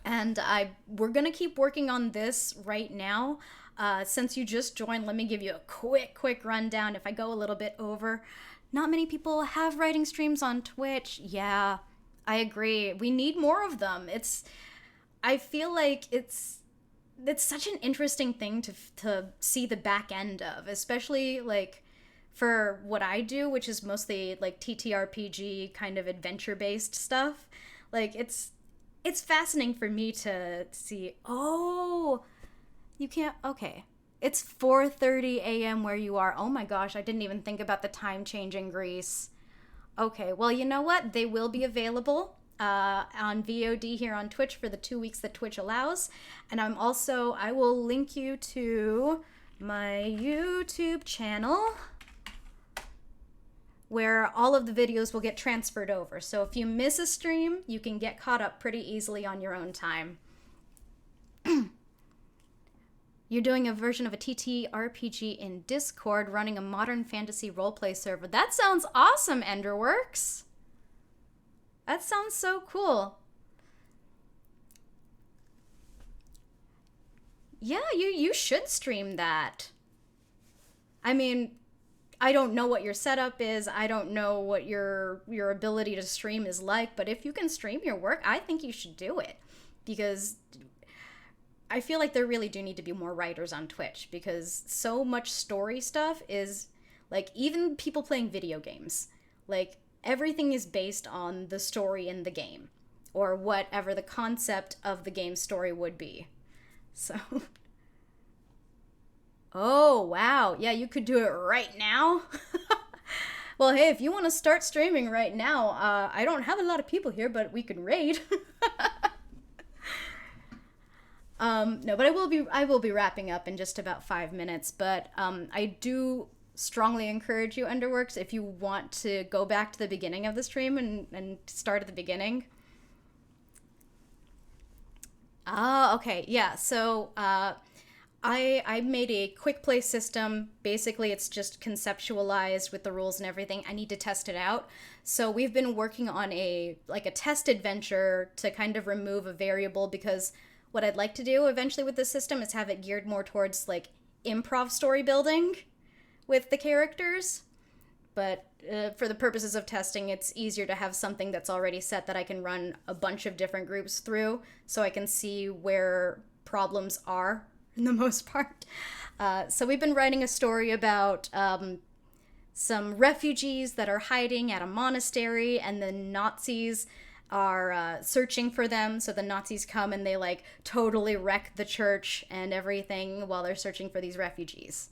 And we're gonna keep working on this right now. Since you just joined, let me give you a quick rundown. If I go a little bit over, not many people have writing streams on Twitch. Yeah, I agree. We need more of them. I feel like it's such an interesting thing to see the back end of, especially like for what I do, which is mostly like TTRPG kind of adventure based stuff. Like it's fascinating for me to see. Oh, you can't. Okay, it's 4:30 a.m. where you are. Oh my gosh, I didn't even think about the time change in Greece. Okay, well, you know what? They will be available on VOD here on Twitch for the 2 weeks that Twitch allows. And I will link you to my YouTube channel where all of the videos will get transferred over. So if you miss a stream, you can get caught up pretty easily on your own time. You're doing a version of a TTRPG in Discord running a modern fantasy roleplay server. That sounds awesome, Enderworks. That sounds so cool. Yeah, you should stream that. I mean, I don't know what your setup is. I don't know what your ability to stream is like, but if you can stream your work, I think you should do it. Because I feel like there really do need to be more writers on Twitch because so much story stuff is like even people playing video games. Like everything is based on the story in the game or whatever the concept of the game story would be. So oh, wow. Yeah, you could do it right now. Well, hey, if you want to start streaming right now, I don't have a lot of people here, but we can raid. No, but I will be wrapping up in just about 5 minutes. But I do strongly encourage you, Underworks, if you want to go back to the beginning of the stream and start at the beginning. Okay, yeah. So I made a quick play system. Basically, it's just conceptualized with the rules and everything. I need to test it out. So we've been working on a test adventure to kind of remove a variable because what I'd like to do eventually with this system is have it geared more towards like improv story building with the characters. But for the purposes of testing, it's easier to have something that's already set that I can run a bunch of different groups through so I can see where problems are in the most part. So we've been writing a story about some refugees that are hiding at a monastery, and the Nazis are searching for them. So the Nazis come and they like totally wreck the church and everything while they're searching for these refugees.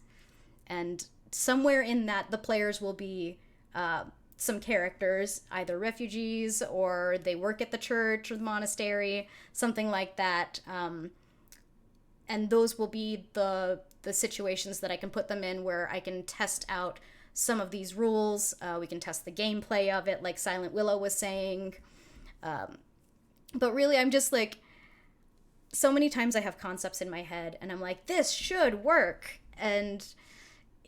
And somewhere in that, the players will be some characters, either refugees or they work at the church or the monastery, something like that. And those will be the situations that I can put them in where I can test out some of these rules. We can test the gameplay of it, like Silent Willow was saying. But really, I'm just like, so many times I have concepts in my head and I'm like, this should work. And,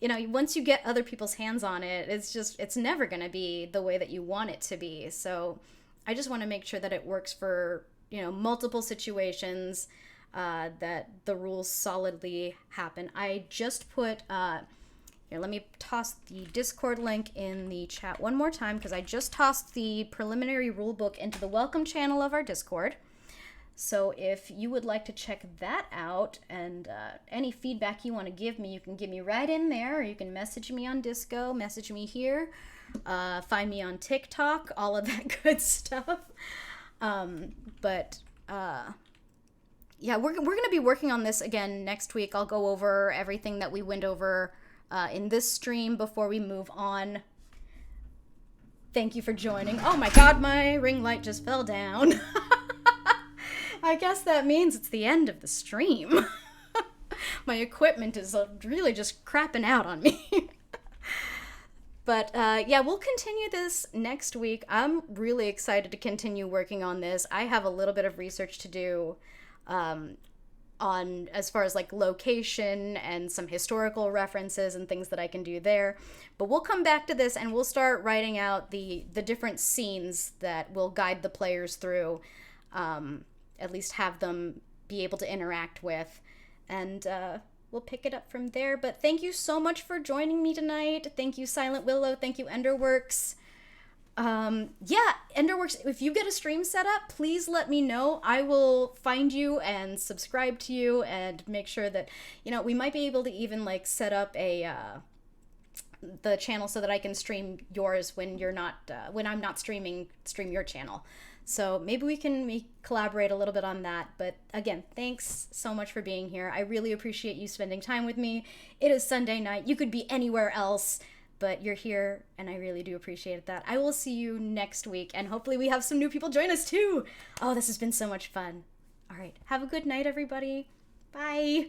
you know, once you get other people's hands on it, it's never going to be the way that you want it to be. So I just want to make sure that it works for, you know, multiple situations, that the rules solidly happen. I just put, here, let me toss the Discord link in the chat one more time because I just tossed the preliminary rulebook into the welcome channel of our Discord. So if you would like to check that out and any feedback you want to give me, you can give me right in there, or you can message me on Disco, message me here, find me on TikTok, all of that good stuff. Yeah, we're going to be working on this again next week. I'll go over everything that we went over in this stream before we move on. Thank you for joining. Oh my god, my ring light just fell down. I guess that means it's the end of the stream. My equipment is really just crapping out on me. But yeah, we'll continue this next week. I'm really excited to continue working on this. I have a little bit of research to do on as far as like location and some historical references and things that I can do there. But we'll come back to this and we'll start writing out the different scenes that will guide the players through, at least have them be able to interact with, and we'll pick it up from there. But thank you so much for joining me tonight. Thank you, Silent Willow. Thank you, Enderworks. Yeah, Enderworks, if you get a stream set up, please let me know. I will find you and subscribe to you and make sure that, you know, we might be able to even like set up the channel so that I can stream yours when you're not, when I'm not stream your channel. So maybe we can collaborate a little bit on that. But again, thanks so much for being here. I really appreciate you spending time with me. It is Sunday night. You could be anywhere else, but you're here, and I really do appreciate that. I will see you next week, and hopefully we have some new people join us too. Oh, this has been so much fun. All right, have a good night, everybody. Bye.